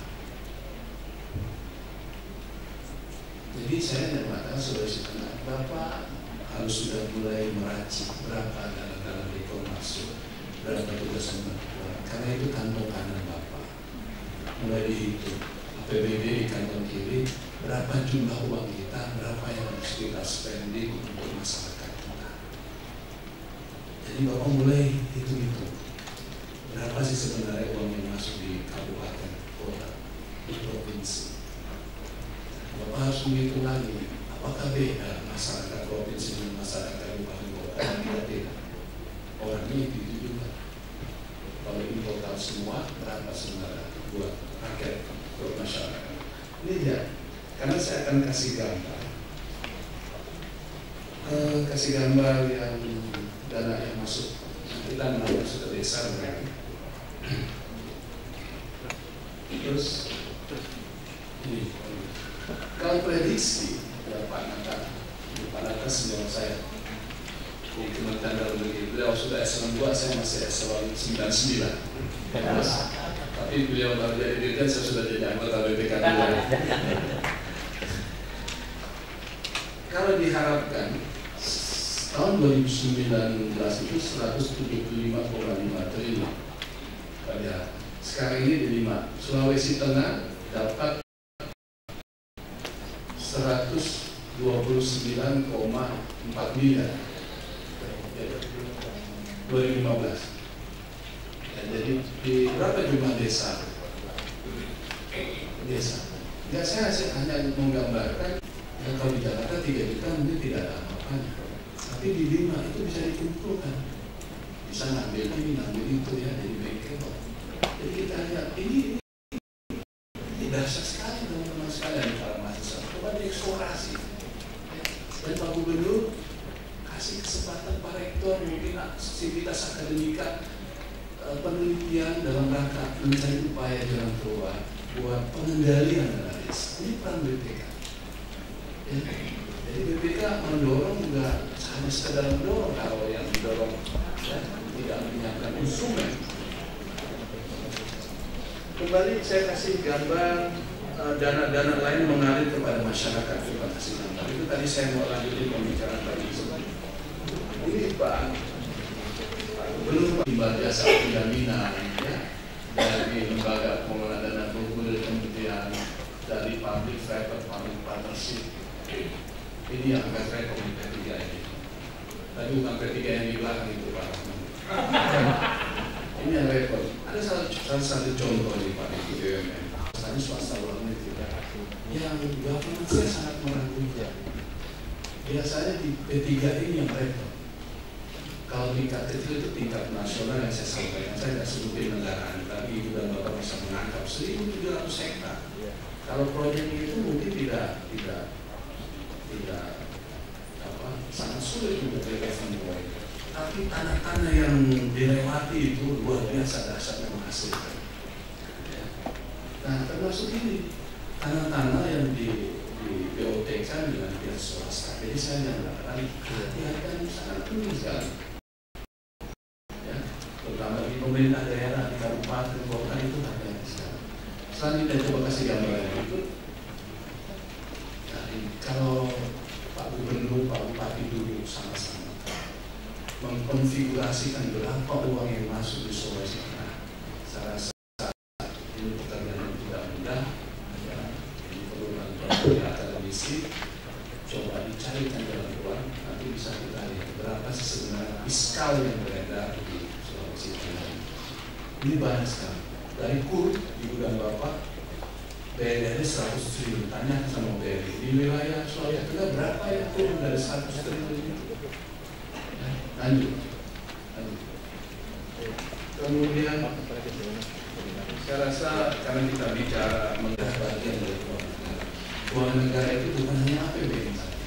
Jadi saya mengatakan Sulawesi Tengah, Bapak harus sudah mulai meracik berapa dana-dana dekon masuk, berapa tugas pembantuan. Karena itu kantong kanan Bapak. Mulai dihitung APBD di kantong kiri, berapa jumlah uang kita, berapa yang harus kita spending untuk masyarakat kita. Jadi Bapak mulai hitung-hitung berapa sih sebenarnya uang yang masuk di kabupaten, kota, di provinsi. Bapak harus menghitung lagi apakah beda masyarakat provinsi dan masyarakat kabupaten kota. Tidak. Orangnya itu juga. Kalau ini total semua berapa sebenarnya buat rakyat, buat masyarakat. Ini dia. Karena saya akan kasih gambar. Kasih gambar yang dana yang masuk. Kita masuk ke desa berarti. Terus ini kalau prediksi ya Pak Nata sejauh saya di Kementerian Dalam Negeri, beliau sudah eselon 2, saya masih eselon 99. Tapi beliau baru jadi dirjen, saya sudah jadi anggota BPK 2. Kalau diharapkan tahun 2019 itu 175,5 triliun. Sekarang ini di 5. Sulawesi Tengah dapat 129,4 miliar 2015. Ya, jadi di berapa jumlah desa? Ya saya hanya menggambarkan ya, kalau di Jakarta 3 juta mungkin tidak ada apa-apanya. Tapi di 5 itu bisa dikumpulkan. Bisa ngambil ini, ngambil itu ya, jadi bengkel. Jadi kita lihat ini dahsyat sekali teman-teman sekalian para mahasiswa. Coba dieksplorasi. Dan Pak Gubernur kasih kesempatan Pak Rektor mungkin aktivitas akademika penelitian dalam rangka mencari upaya jalan keluar buat pengendalian dana desa. Ini peran BPK. Ya. Jadi BPK mendorong juga hanya sekedar mendorong, kalau yang mendorong ya, tidak menyiapkan instrumen. Kembali saya kasih gambar dana-dana lain mengalir kepada masyarakat. Terima kasih gambar. Itu tadi saya mau lanjutin pembicaraan tadi. Ini Pak belum timbal jasa penjaminan ya, dari lembaga pengelola dana bergulir, kemudian dari public private partnership. Ini yang agak repot di P3 ini. Tadi bukan P3 yang di belakang itu Pak. Ini yang repot. Ada salah satu contoh di Pak di BUMN. Tadi swasta luar negeri yang governance-nya sangat meragukan. Biasanya di P3 ini yang repot. Kalau tingkat kecil itu tingkat nasional yang saya sampaikan, saya tidak sebutin negaraan, tapi Ibu dan Bapak bisa menangkap 1.700 hektar. Kalau proyek itu mungkin tidak sangat sulit untuk development proyek. Tapi tanah-tanah yang dilewati itu luar biasa dahsyatnya menghasilkan. Nah, termasuk ini tanah-tanah yang di BOT kan dengan pihak swasta. Jadi saya mengatakan hati-hati sangat penting sekali. Ya, terutama di pemerintah daerah di kabupaten kota itu hati-hati sekali. Selanjutnya coba kasih gambar yang berikut. Nah, kalau Pak Gubernur, Pak Bupati dulu sama-sama mengkonfigurasikan berapa uang yang masuk di Sulawesi Tengah. Saya rasa ini pekerjaan yang tidak mudah. Ya, ini perlu bantuan akademisi. Coba dicarikan jalan keluar. Nanti bisa kita lihat berapa sih sebenarnya fiskal yang beredar di Sulawesi Tengah. Ini banyak sekali. Dari KUR, Ibu dan Bapak, BNN 100 triliun, tanya sama BNN di wilayah Sulawesi Tengah berapa yang turun dari 100 triliun? Lanjut. Kemudian saya rasa karena kita bicara mengenai bagian dari keuangan negara itu bukan hanya APBN saja.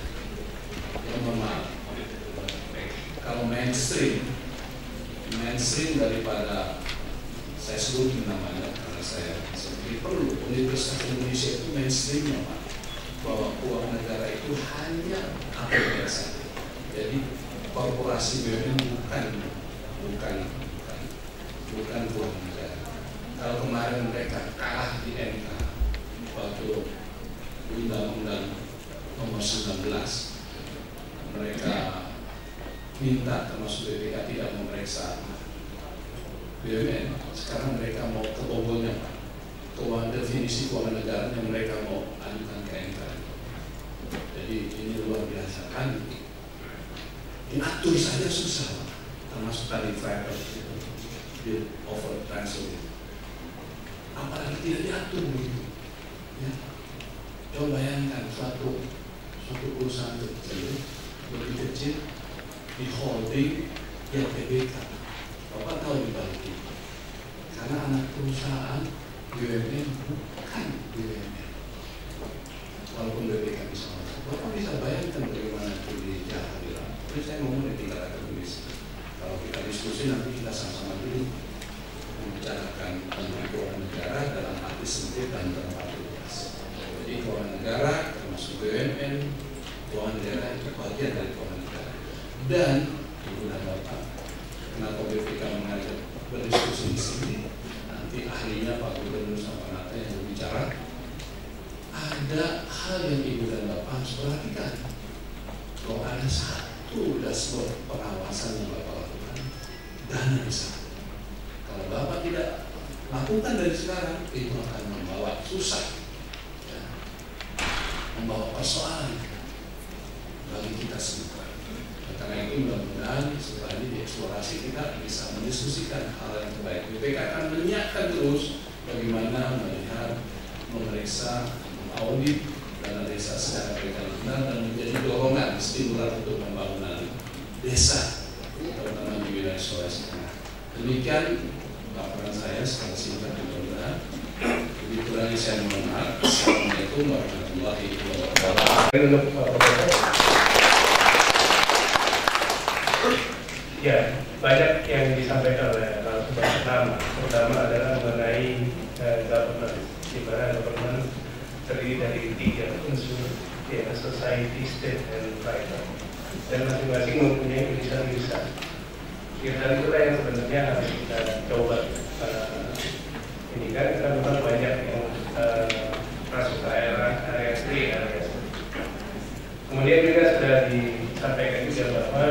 Yang normal. Kalau mainstream daripada saya sebut namanya karena saya seperti perlu Universitas Indonesia itu mainstreamnya Pak, bahwa keuangan negara itu hanya APBN saja. Jadi korporasi BUMN bukan keuangan negara. Kalau kemarin mereka kalah di MK waktu Undang-Undang Nomor 19, mereka minta termasuk BPK tidak memeriksa BUMN. Sekarang mereka mau kebobolnya Pak, keuangan definisi keuangan negara yang mereka mau ajukan ke MK. Jadi ini luar biasa kan? Diatur saja susah, termasuk tadi travel bill over transfer, apalagi tidak diatur begitu. Ya. Coba bayangkan suatu perusahaan kecil, lebih kecil di holding yang PBK, Bapak tahu di balik itu, karena anak perusahaan BUMN bukan BUMN, walaupun BPK bisa masuk. Bapak bisa bayangkan bagaimana itu di Jakarta. Tapi saya ngomong di tingkat akademis. Kalau kita diskusi nanti kita sama-sama dulu membicarakan tentang keuangan negara dalam arti sempit dan terlalu luas. Jadi keuangan negara termasuk BUMN, keuangan negara itu bagian dari keuangan negara. Dan Ibu dan Bapak, kenapa BPK mengajak berdiskusi di sini? Nanti ahlinya Pak Gubernur sama Nata yang berbicara. Ada hal yang Ibu dan Bapak harus perhatikan. Kalau ada satu dashboard pengawasan yang Bapak lakukan, dana bisa. Kalau Bapak tidak lakukan dari sekarang, itu akan membawa susah, ya, membawa persoalan bagi kita semua. Karena itu mudah-mudahan setelah ini dieksplorasi kita bisa mendiskusikan hal yang terbaik. BPK akan menyiapkan terus bagaimana melihat, memeriksa, mengaudit dana desa secara benar dan menjadi dorongan stimulan untuk pembangunan desa terutama di wilayah Sulawesi Tengah. Demikian laporan saya secara singkat mudah-mudahan. Lebih kurangnya saya mohon maaf. Assalamualaikum warahmatullahi wabarakatuh. Ya, banyak yang disampaikan oleh narasumber pertama adalah mengenai governance, di mana governance terdiri dari 3 unsur, ya, society, state, and private, dan masing-masing mempunyai irisan-irisan. Irisan itulah yang sebenarnya harus kita coba ini kan kita memang banyak yang masuk ke area 3, area 3. Kemudian juga sudah disampaikan juga bahwa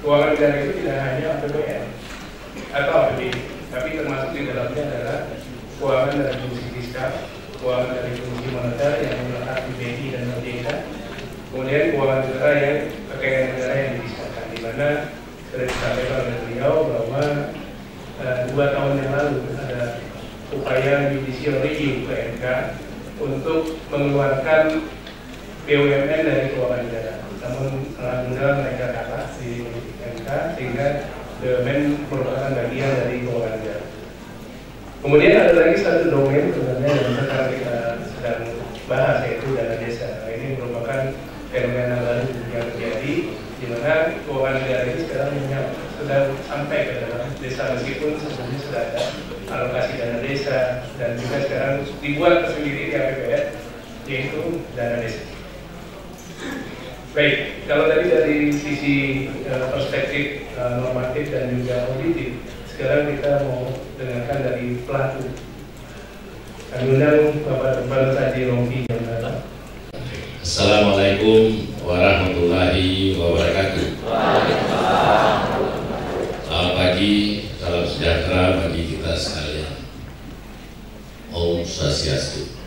keuangan negara itu tidak hanya APBN atau APBD, tapi termasuk di dalamnya adalah keuangan dari fungsi fiskal, keuangan dari fungsi moneter yang melekat di BI dan OJK, kemudian keuangan negara yang kekayaan negara yang dipisahkan, di mana sudah disampaikan oleh beliau bahwa 2 tahun yang lalu ada upaya judicial review ke MK untuk mengeluarkan BUMN dari keuangan negara. Namun alhamdulillah mereka kalah di MK sehingga BUMN merupakan bagian dari keuangan negara. Kemudian ada lagi satu domain sebenarnya yang sekarang kita sedang bahas, yaitu dana desa. Nah, ini merupakan fenomena baru yang terjadi di mana keuangan negara ini sekarang sudah sampai ke dalam desa, meskipun sebelumnya sudah ada alokasi dana desa dan juga sekarang dibuat tersendiri di APBN, yaitu dana desa. Baik, kalau tadi dari sisi perspektif normatif dan juga auditif, sekarang kita mau dengarkan dari pelaku. Kami undang Bapak Saji Rompi yang datang. Assalamualaikum warahmatullahi wabarakatuh. Selamat pagi, salam sejahtera bagi kita sekalian. Om Swastiastu.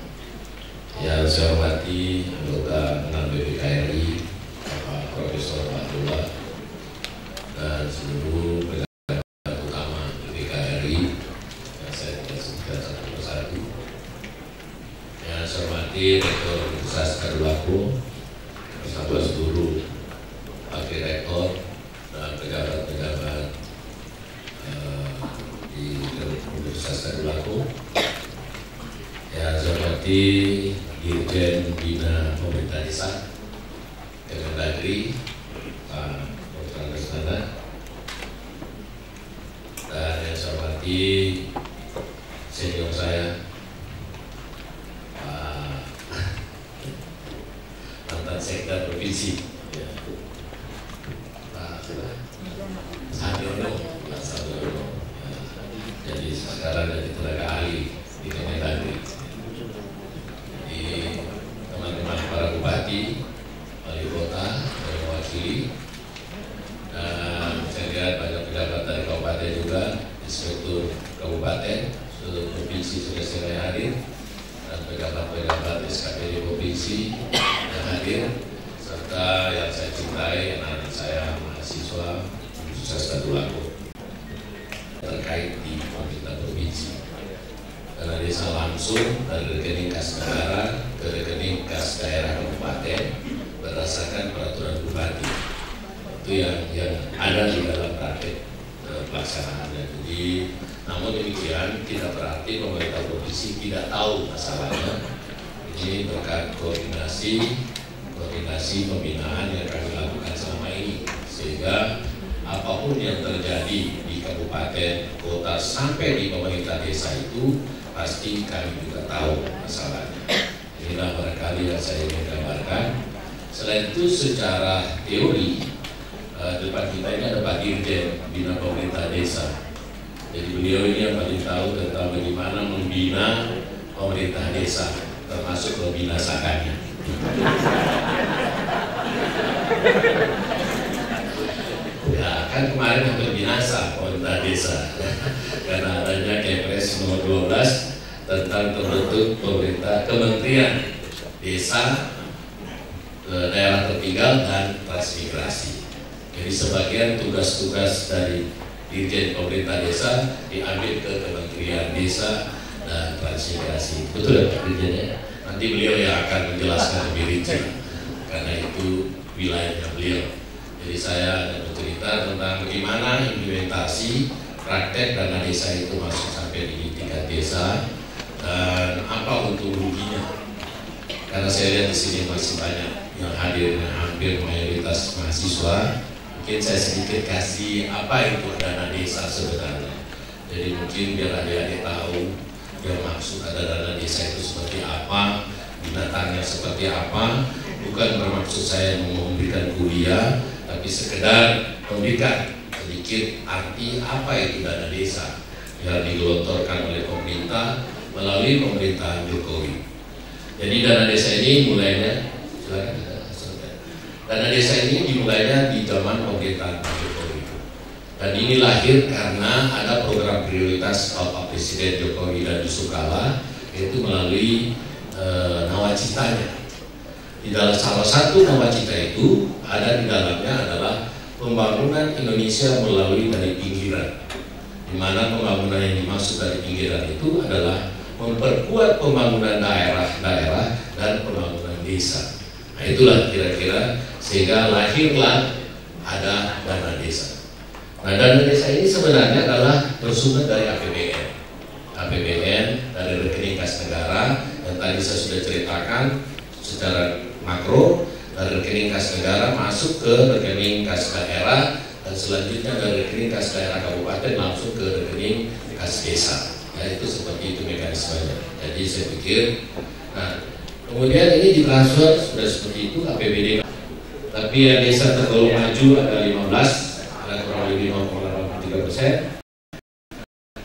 Yang saya hormati anggota 6 BPK RI, Bapak Profesor Abdullah, dan seluruh pejabat utama BPK RI yang saya tidak sebutkan satu persatu. hormati Dirjen Bina Pemerintah Desa Kemendagri Pak Dr. Lesnana, dan yang saya hormati senior saya Pak mantan Sekda Provinsi Pak Sadiono, jadi sekarang jadi tenaga ahli di Kemendagri. Di teman-teman para bupati, wali kota, dan mewakili, dan saya lihat banyak pejabat dari kabupaten juga, inspektur kabupaten, seluruh provinsi sudah selesai hadir, dan pejabat-pejabat SKPD provinsi yang hadir, serta yang saya cintai, anak-anak saya, mahasiswa, Universitas Tadulako, terkait di pemerintah provinsi. Karena desa langsung dari rekening kas negara ke rekening kas daerah kabupaten berdasarkan peraturan bupati. Itu yang ada di dalam praktek pelaksanaannya. Jadi, namun demikian tidak berarti pemerintah provinsi tidak tahu masalahnya. Ini berkat koordinasi pembinaan yang kami lakukan selama ini, sehingga apapun yang terjadi di kabupaten, kota, sampai di pemerintah desa itu pasti kami juga tahu masalahnya. Inilah barangkali yang saya ingin gambarkan. Selain itu, secara teori, depan kita ini ada Pak Dirjen Bina Pemerintah Desa. Jadi beliau ini yang paling tahu tentang bagaimana membina pemerintah desa, termasuk membinasakannya. Ya, kan kemarin hampir binasa pemerintah desa karena adanya Kepres nomor 12 tentang terbentuk pemerintah Kementerian Desa, Daerah Tertinggal dan Transmigrasi. Jadi sebagian tugas-tugas dari Dirjen Pemerintah Desa diambil ke Kementerian Desa dan Transmigrasi. Betul ya Pak Dirjen ya? Nanti beliau yang akan menjelaskan lebih rinci karena itu wilayahnya beliau. Jadi saya ada bercerita tentang bagaimana implementasi praktek dana desa itu masuk sampai di tingkat desa dan apa untung ruginya. Karena saya lihat di sini masih banyak yang hadir, hampir mayoritas mahasiswa. Mungkin saya sedikit kasih apa itu dana desa sebenarnya. Jadi mungkin biar adik-adik tahu yang maksud ada dana desa itu seperti apa, binatangnya seperti apa. Bukan bermaksud saya memberikan kuliah, tapi sekedar memberikan sedikit arti apa itu dana desa yang digelontorkan oleh pemerintah melalui pemerintahan Jokowi. Jadi dana desa ini mulainya, dana desa ini dimulainya di zaman pemerintahan Jokowi. Dan ini lahir karena ada program prioritas Bapak Presiden Jokowi dan Yusuf Kala, yaitu melalui nawacitanya. Di dalam salah satu nawacita itu ada di dalamnya adalah pembangunan Indonesia melalui dari pinggiran, di mana pembangunan yang dimaksud dari pinggiran itu adalah memperkuat pembangunan daerah-daerah dan pembangunan desa. Nah itulah kira-kira sehingga lahirlah ada dana desa. Nah dana desa ini sebenarnya adalah bersumber dari APBN dari rekening kas negara yang tadi saya sudah ceritakan secara makro, dari rekening kas negara masuk ke rekening kas daerah dan selanjutnya dari rekening kas daerah kabupaten langsung ke rekening kas desa. Ya itu seperti itu mekanismenya. Jadi saya pikir, nah kemudian ini ditransfer sudah seperti itu APBD. Tapi yang desa tergolong maju ada 15, ada kurang lebih 0,83%.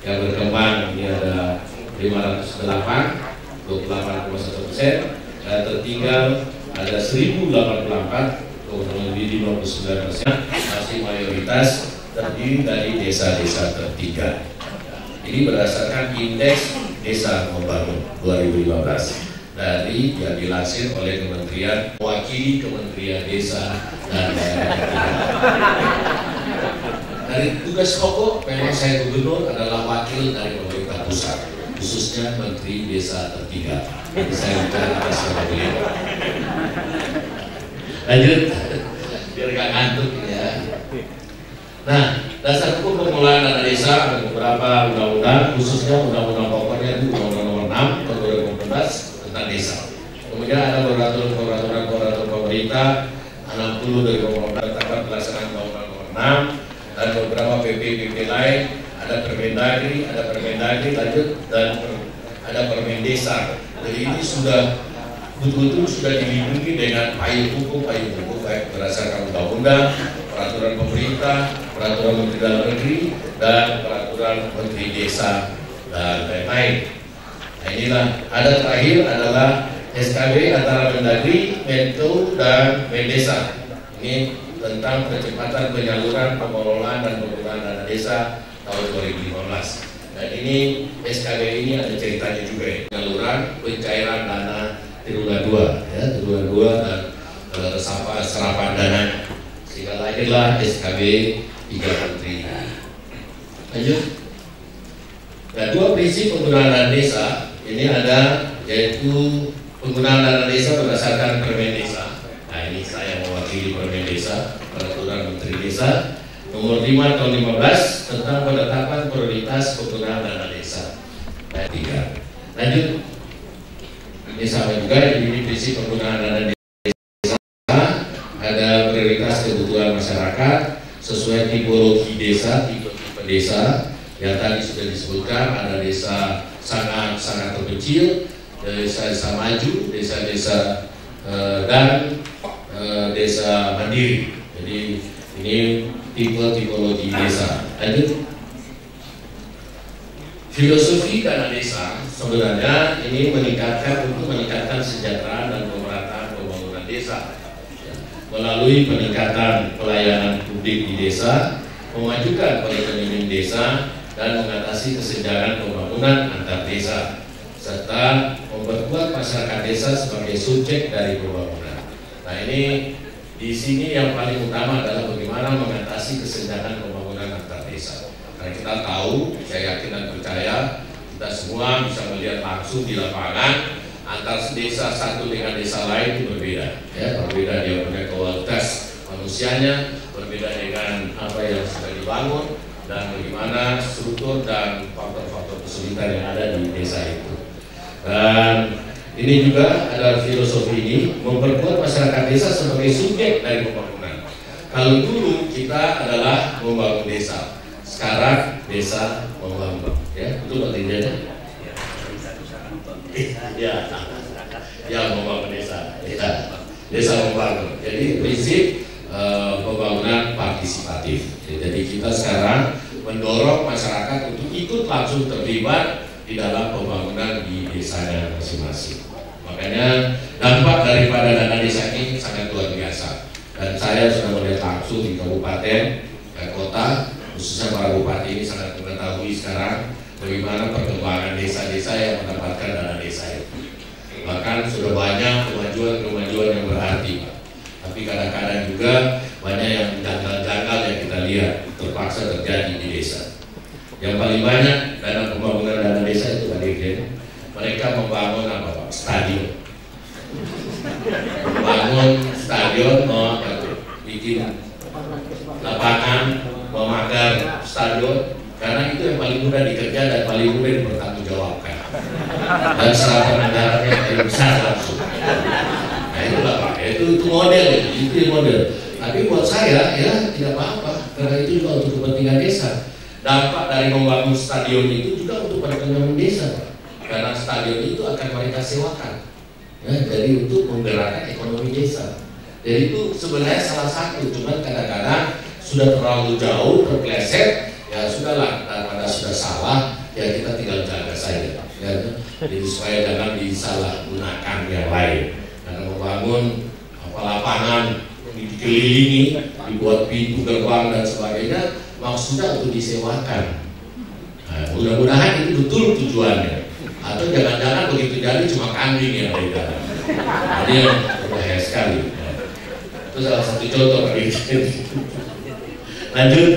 Yang berkembang ini ada 508, 28,1%. Dan tertinggal ada 1084, kurang lebih 59%. Masih mayoritas terdiri dari desa-desa tertinggal. Ini berdasarkan indeks desa membangun 2015 dari yang dilansir oleh Kementerian mewakili Kementerian Desa dan Daerah Tertinggal. Dari tugas pokok memang saya gubernur adalah wakil dari pemerintah pusat, khususnya Menteri Desa Tertinggal. Jadi saya bicara sama beliau. Lanjut, biar gak ngantuk ya. Nah, dasar hukum pengelolaan dana desa ada beberapa undang-undang, khususnya undang-undang pokoknya itu Undang-Undang Nomor 6 Tahun 2014 tentang desa. Kemudian ada peraturan pemerintah 60 dari tentang pelaksanaan Undang-Undang Nomor 6 dan beberapa PP lain, ada Permendagri lanjut dan ada Permendesa. Jadi ini sudah betul-betul sudah dilindungi dengan payung hukum baik berdasarkan undang-undang, peraturan pemerintah, peraturan Menteri Dalam Negeri, dan peraturan Menteri Desa dan lain-lain. Nah inilah, ada terakhir adalah SKB antara Mendagri, Menko, dan Mendesa. Ini tentang percepatan penyaluran, pengelolaan, dan penggunaan dana desa tahun 2015. Dan ini SKB ini ada ceritanya juga ya. Penyaluran, pencairan dana Triwulan 2, ya, Triwulan 2 dan serapan dana. Sehingga lahirlah SKB 3 Menteri. Lanjut. Nah, 2 prinsip penggunaan dana desa ini ada, yaitu penggunaan dana desa berdasarkan Permen Desa. Nah ini saya mewakili Permen Desa, Peraturan Menteri Desa Nomor 5 tahun 15 tentang penetapan prioritas penggunaan dana desa. Nah 3. Lanjut. Ini sama juga, ini prinsip penggunaan dana desa. Ada prioritas kebutuhan masyarakat sesuai tipologi desa, tipe-tipe desa yang tadi sudah disebutkan. Ada desa sangat terpencil, desa-desa maju, desa-desa dan desa mandiri. Jadi ini tipologi desa. Lanjut. Filosofi dana desa sebenarnya ini untuk meningkatkan kesejahteraan dan pemerataan pembangunan desa melalui peningkatan pelayanan publik di desa, memajukan perekonomian desa, dan mengatasi kesenjangan pembangunan antar desa, serta memperkuat masyarakat desa sebagai subjek dari pembangunan. Nah ini di sini yang paling utama adalah bagaimana mengatasi kesenjangan pembangunan antar desa. Karena kita tahu, saya yakin dan percaya kita semua bisa melihat langsung di lapangan antar desa satu dengan desa lain itu berbeda. Ya, berbeda dia punya kualitas manusianya, berbeda dengan apa yang sudah dibangun, dan bagaimana struktur dan faktor-faktor kesulitan yang ada di desa itu. Dan ini juga adalah filosofi ini memperkuat masyarakat desa sebagai subjek dari pembangunan. Kalau dulu kita adalah membangun desa, sekarang desa membangun. Ya, itu pentingnya. Ya, membangun desa. Ya, desa membangun. Jadi prinsip pembangunan partisipatif. Jadi kita sekarang mendorong masyarakat untuk ikut langsung terlibat di dalam pembangunan di desanya masing-masing. Makanya dampak daripada dana desa ini sangat luar biasa. Dan saya sudah melihat langsung di kabupaten dan kota, khususnya para bupati ini sangat mengetahui sekarang bagaimana perkembangan desa-desa yang mendapatkan dana desa itu. Bahkan sudah banyak kemajuan-kemajuan yang berarti, Pak. Tapi kadang-kadang juga banyak yang janggal-janggal yang kita lihat terpaksa terjadi di desa. Yang paling banyak dana pembangunan dana desa itu Pak Dirjen, mereka membangun apa Pak? Stadion. Bangun stadion, mau bikin lapangan, memagar stadion, karena itu yang paling mudah dikerja dan paling mudah dipertanggungjawabkan. Dan serapan anggarannya paling besar langsung. Nah itulah Pak, itu model, itu model. Tapi buat saya ya tidak apa-apa, karena itu juga untuk kepentingan desa. Dampak dari membangun stadion itu juga untuk perekonomian desa, Pak. Karena stadion itu akan mereka sewakan, ya, jadi untuk menggerakkan ekonomi desa. Jadi itu sebenarnya salah satu, cuman kadang-kadang sudah terlalu jauh terpleset, ya sudahlah, daripada sudah salah, ya kita tinggal jaga saja, ya. Jadi supaya jangan disalahgunakan yang lain. Karena membangun lapangan dikelilingi, dibuat pintu gerbang dan sebagainya, maksudnya untuk disewakan. Nah, mudah-mudahan itu betul tujuannya. Atau jangan-jangan begitu jadi cuma kambing yang ada di dalam. Ini yang berbahaya sekali. Itu salah satu contoh Pak. Lanjut.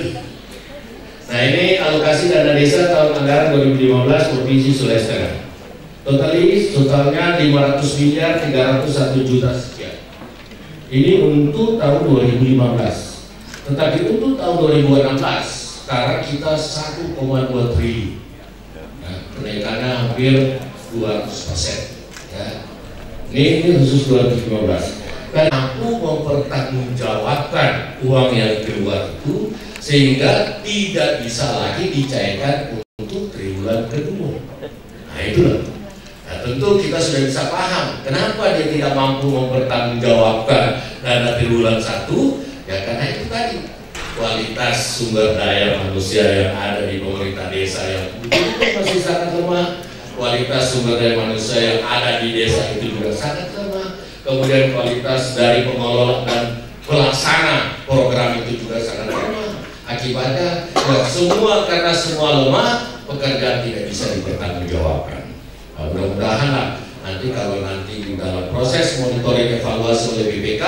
Nah ini alokasi dana desa tahun anggaran 2015 Provinsi Sulawesi Tengah. Totalnya 500 miliar 301 juta sekian. Ini untuk tahun 2015. Tetapi untuk tahun 2016 sekarang kita 1,2 triliun. Nah, kenaikannya hampir 200%. Ya. Ini khusus 2015. Dan mampu mempertanggungjawabkan uang yang keluar itu sehingga tidak bisa lagi dicairkan untuk triwulan kedua. Nah itulah. Nah, tentu kita sudah bisa paham kenapa dia tidak mampu mempertanggungjawabkan dana triwulan 1, ya karena itu tadi kualitas sumber daya manusia yang ada di pemerintah desa yang masih sangat lemah, kualitas sumber daya manusia yang ada di desa itu juga sangat lemah, kemudian kualitas dari pengelola dan pelaksana program itu juga sangat lemah. Akibatnya ya, karena semua lemah, pekerjaan tidak bisa dipertanggungjawabkan. Nah, mudah-mudahan lah nanti kalau nanti di dalam proses monitoring evaluasi oleh BPK,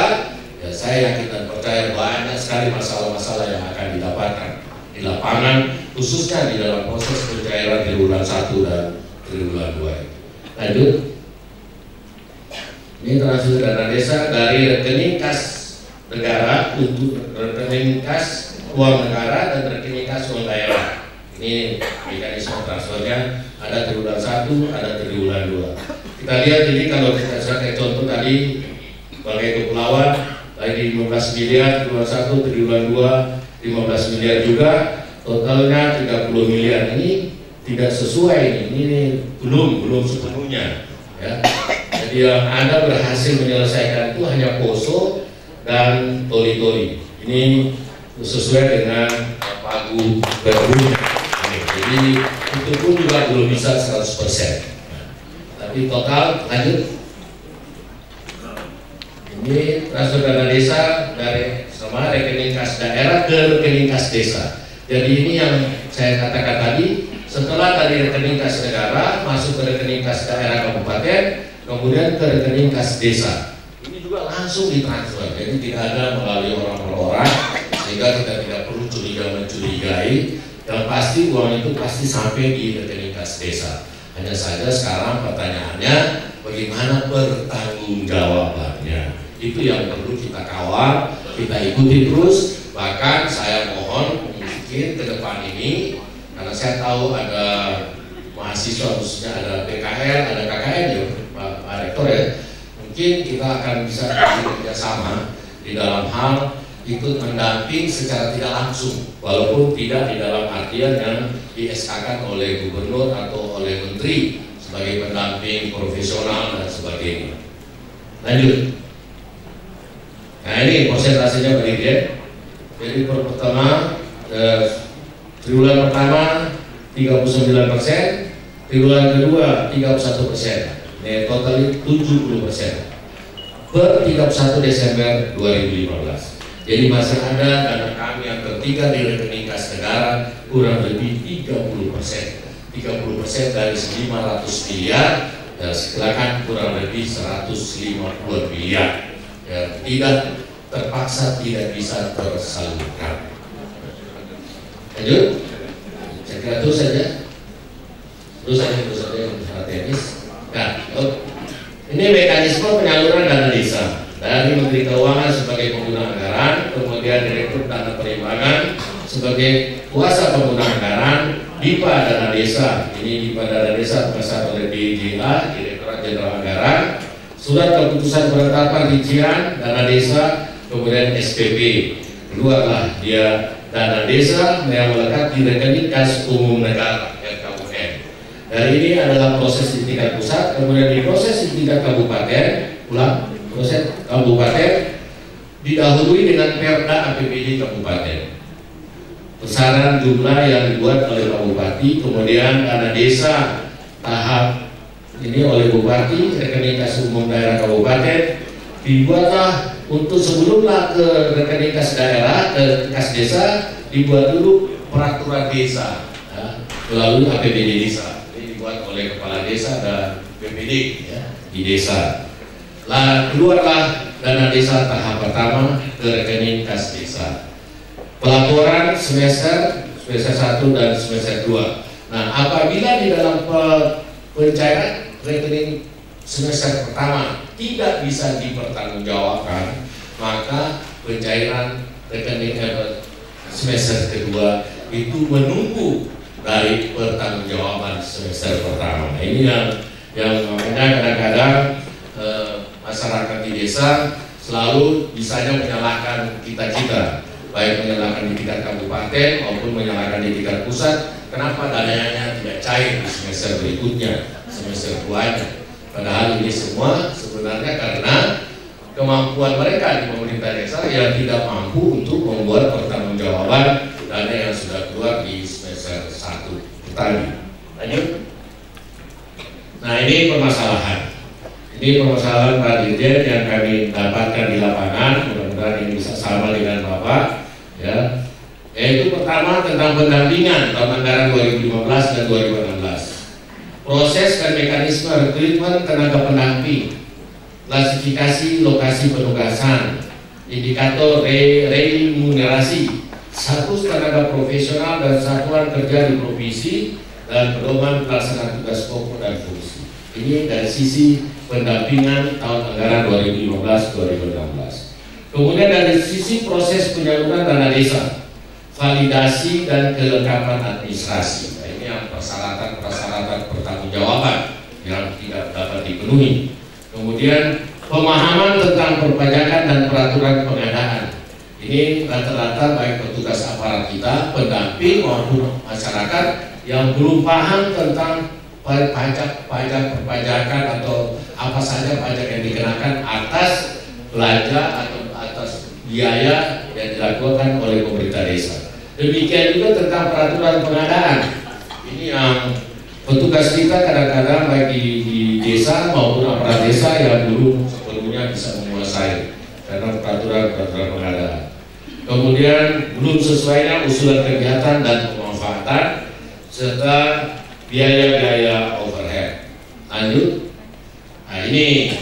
ya saya yakin dan percaya banyak sekali masalah-masalah yang akan didapatkan di lapangan, khususnya di dalam proses pencairan triwulan 1 dan triwulan 2. Lanjut. Ini transfer dana desa dari rekening kas negara untuk rekening kas uang negara dan rekening kas uang daerah. Ini mekanisme transfernya, ada triwulan 1, ada triwulan 2. Kita lihat ini kalau kita sebagai contoh tadi sebagai kepulauan lagi 15 miliar triwulan 1, triwulan 2 15 miliar juga, totalnya 30 miliar. Ini tidak sesuai ini belum sepenuhnya ya. Jadi yang Anda berhasil menyelesaikan itu hanya Poso dan Toli-Toli. Ini sesuai dengan pagu barunya. Jadi itu pun juga belum bisa 100%. Tapi total lanjut. Ini transfer dana desa dari sama rekening kas daerah ke rekening kas desa. Jadi ini yang saya katakan tadi, setelah dari rekening kas negara masuk ke rekening kas daerah kabupaten, kemudian ke rekening kas desa. Ini juga langsung ditransfer. Jadi tidak ada melalui orang per orang, sehingga kita tidak perlu mencurigai. Yang pasti uang itu pasti sampai di rekening kas desa. Hanya saja sekarang pertanyaannya bagaimana pertanggungjawabannya. Itu yang perlu kita kawal, kita ikuti terus. Bahkan saya mohon mungkin ke depan ini, karena saya tahu ada mahasiswa khususnya ada PKL, ada KKN ya Pak Rektor ya. Mungkin kita akan bisa bekerja sama di dalam hal ikut mendamping secara tidak langsung, walaupun tidak di dalam artian yang di-SK-kan oleh gubernur atau oleh menteri sebagai pendamping profesional dan sebagainya. Lanjut. Nah ini persentasenya begini ya. Jadi pertama triwulan pertama 39%, triwulan kedua 31%. Ini total 70% per 31 Desember 2015. Jadi masih ada dana kami yang tertinggal di rekening kas negara kurang lebih 30%. 30% dari 500 miliar, dan silakan kurang lebih 150 miliar. Ya, tidak terpaksa tidak bisa tersalurkan. Lanjut, saya kira itu saja. Terus saja teknis. Nah, ini mekanisme penyaluran dana desa. Dari Menteri Keuangan sebagai pengguna anggaran, kemudian Direktur Dana Perimbangan sebagai kuasa pengguna anggaran, DIPA Dana Desa, ini DIPA Dana Desa berasal oleh DJA, Direktorat Jenderal Anggaran, surat keputusan penetapan rincian dana desa, kemudian SPP. Kedua lah dia dana desa yang melekat di rekening kas umum negara RKUN. Dari ini adalah proses di tingkat pusat, kemudian di proses di tingkat kabupaten, proses kabupaten didahului dengan Perda APBD kabupaten. Besaran jumlah yang dibuat oleh Pak Bupati, kemudian dana desa tahap ini oleh Bupati, rekening kas umum daerah kabupaten dibuatlah untuk sebelumlah ke rekening kas daerah, ke kas desa dibuat dulu peraturan desa ya, melalui APBD desa. Ini dibuat oleh kepala desa dan BPD ya, di desa. Lah keluarlah dana desa tahap pertama ke rekening kas desa. Pelaporan semester 1 dan semester 2. Nah, apabila di dalam pencairan rekening semester pertama tidak bisa dipertanggungjawabkan, maka pencairan rekening semester kedua itu menunggu dari pertanggungjawaban semester pertama. Nah, ini yang makanya kadang-kadang masyarakat di desa selalu bisanya menyalahkan kita, baik menyalahkan di tingkat kabupaten maupun menyalahkan di tingkat pusat. Kenapa dananya tidak cair di semester berikutnya, semester keduanya? Padahal ini semua sebenarnya karena kemampuan mereka di pemerintah desa yang tidak mampu untuk membuat pertanggungjawaban dana yang sudah keluar di semester 1 tadi. Lanjut. Nah, ini permasalahan. Ini permasalahan Pak Dirjen yang kami dapatkan di lapangan. Mudah-mudahan ini bisa sama dengan Bapak, ya. Yaitu pertama tentang pendampingan tahun anggaran 2015 dan 2016. Proses dan mekanisme rekrutmen tenaga pendamping, klasifikasi lokasi penugasan, indikator remunerasi, status tenaga profesional dan satuan kerja di provinsi, dan pedoman pelaksanaan tugas pokok dan fungsi. Ini dari sisi pendampingan tahun anggaran 2015-2016. Kemudian dari sisi proses penyaluran dana desa, validasi dan kelengkapan administrasi. Nah, ini yang persyaratan pertanggungjawaban yang tidak dapat dipenuhi. Kemudian pemahaman tentang perpajakan dan peraturan pengadaan. Ini rata-rata baik petugas aparat kita, pendamping maupun masyarakat yang belum paham tentang pajak perpajakan atau apa saja pajak yang dikenakan atas belanja atau atas biaya yang dilakukan oleh pemerintah desa. Demikian juga tentang peraturan pengadaan. Ini yang petugas kita kadang-kadang baik di desa maupun aparat desa yang belum sepenuhnya bisa menguasai karena peraturan pengadaan. Kemudian belum sesuainya usulan kegiatan dan pemanfaatan serta biaya-biaya overhead. Lanjut. Nah, ini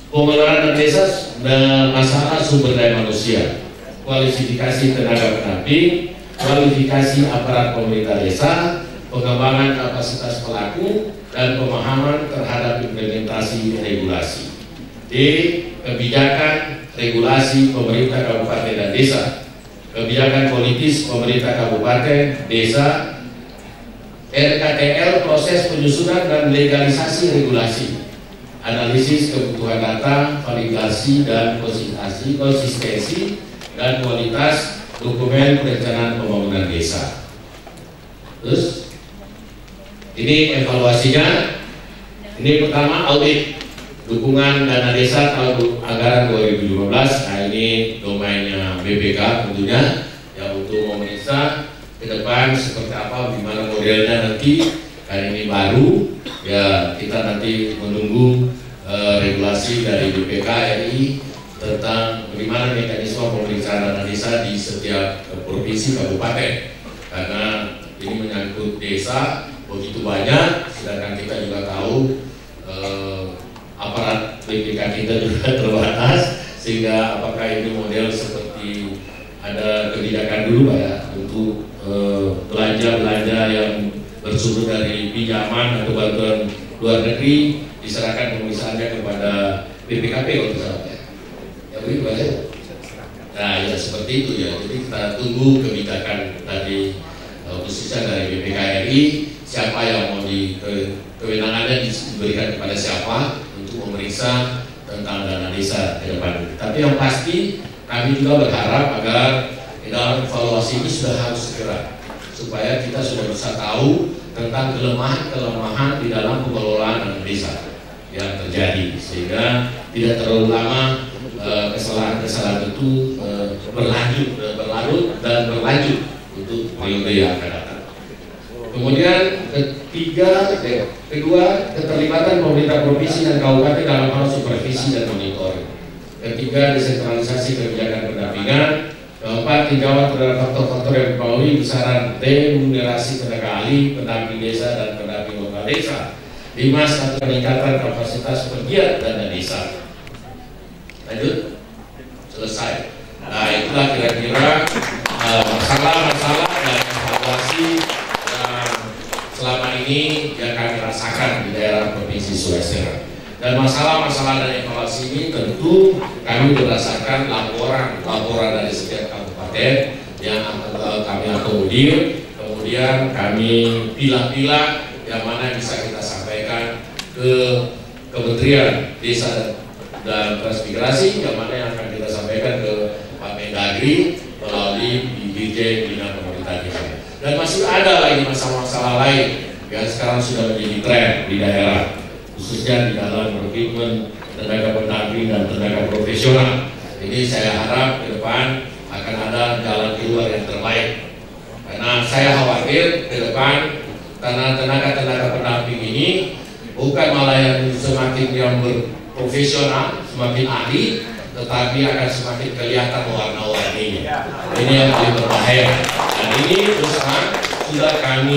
pengelolaan desa dan masalah sumber daya manusia, kualifikasi tenaga pendamping, kualifikasi aparat pemerintah desa, pengembangan kapasitas pelaku, dan pemahaman terhadap implementasi regulasi. D. Kebijakan regulasi pemerintah kabupaten dan desa, kebijakan politis pemerintah kabupaten, desa, RKTL proses penyusunan dan legalisasi regulasi, analisis kebutuhan data, validasi dan konsistensi dan kualitas dokumen perencanaan pembangunan desa. Terus ini evaluasinya. Ini pertama audit dukungan dana desa tahun anggaran 2015. Nah, ini domainnya BPK tentunya yang untuk memeriksa ke depan seperti apa, gimana modelnya nanti. Karena ini baru ya, kita nanti menunggu regulasi dari BPK RI tentang bagaimana mekanisme pemeriksaan dana desa di setiap provinsi kabupaten, karena ini menyangkut desa begitu banyak, sedangkan kita juga tahu aparat BPK kita juga terbatas, sehingga apakah ini model seperti ada kebijakan dulu Pak ya untuk belanja yang bersumber dari pinjaman atau bantuan luar negeri diserahkan pemeriksaannya kepada BPKP kalau tidak ya. Ya begitu Pak ya. Nah ya seperti itu ya. Jadi kita tunggu kebijakan tadi khususnya dari BPK RI, siapa yang mau kewenangannya diberikan kepada siapa untuk memeriksa tentang dana desa ke depan. Tapi yang pasti kami juga berharap agar dalam evaluasi ini sudah harus segera, supaya kita sudah bisa tahu tentang kelemahan di dalam pengelolaan dana desa yang terjadi, sehingga tidak terlalu lama kesalahan-kesalahan itu berlarut dan berlanjut untuk periode yang akan datang. Kemudian kedua, keterlibatan pemerintah provinsi dan kabupaten dalam hal supervisi dan monitoring. Ketiga, desentralisasi kebijakan pendampingan. Keempat, tinjauan terhadap faktor-faktor yang mempengaruhi besaran remunerasi tenaga ahli, pendamping desa dan pendamping lokal desa. 5, satu peningkatan kapasitas pegiat dana desa. Lanjut, selesai. Nah, itulah kira-kira masalah-masalah dan evaluasi yang selama ini yang kami rasakan di daerah Provinsi Sulawesi Tengah. Dan masalah-masalah dan evaluasi ini tentu kami berdasarkan laporan dari setiap kabupaten yang kami akomodir, kemudian kami pilah-pilah yang mana bisa kita sampaikan ke Kementerian Desa dan transmigrasi, yang mana yang akan kita sampaikan ke Pak Mendagri melalui Dirjen Bina Pemerintahan Desa. Dan masih ada lagi masalah-masalah lain yang sekarang sudah menjadi tren di daerah, khususnya di dalam rekrutmen tenaga pendamping dan tenaga profesional. Ini saya harap ke depan akan ada jalan keluar yang terbaik, karena saya khawatir ke depan karena tenaga-tenaga pendamping ini bukan malah yang semakin yang berprofesional, semakin ahli, tetapi akan semakin kelihatan warna-warninya. Ini yang paling berbahaya. Dan ini terus terang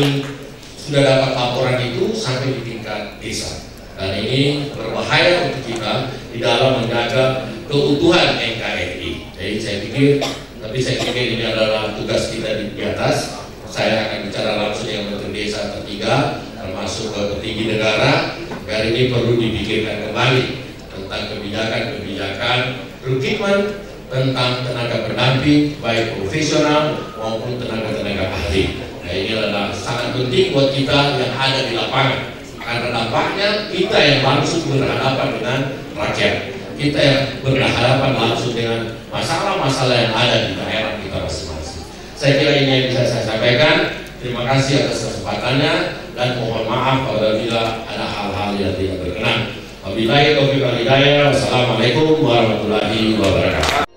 sudah dapat laporan itu sampai di tingkat desa. Dan ini berbahaya untuk kita di dalam menjaga keutuhan NKRI. Jadi saya pikir ini adalah tugas kita di atas. Saya akan bicara langsung dengan Menteri Desa tertiga, termasuk ke petinggi negara. Agar ini perlu dipikirkan kembali tentang kebijakan-kebijakan rekrutmen tentang tenaga pendamping, baik profesional maupun tenaga-tenaga ahli. Nah, ini adalah sangat penting buat kita yang ada di lapangan. Karena dampaknya kita yang langsung berhadapan dengan rakyat, kita yang berhadapan langsung dengan masalah-masalah yang ada di daerah kita masing-masing. Saya kira ini yang bisa saya sampaikan. Terima kasih atas kesempatannya dan mohon maaf apabila ada hal-hal yang tidak berkenan. Wabillahi taufiq wal hidayah. Wassalamualaikum warahmatullahi wabarakatuh.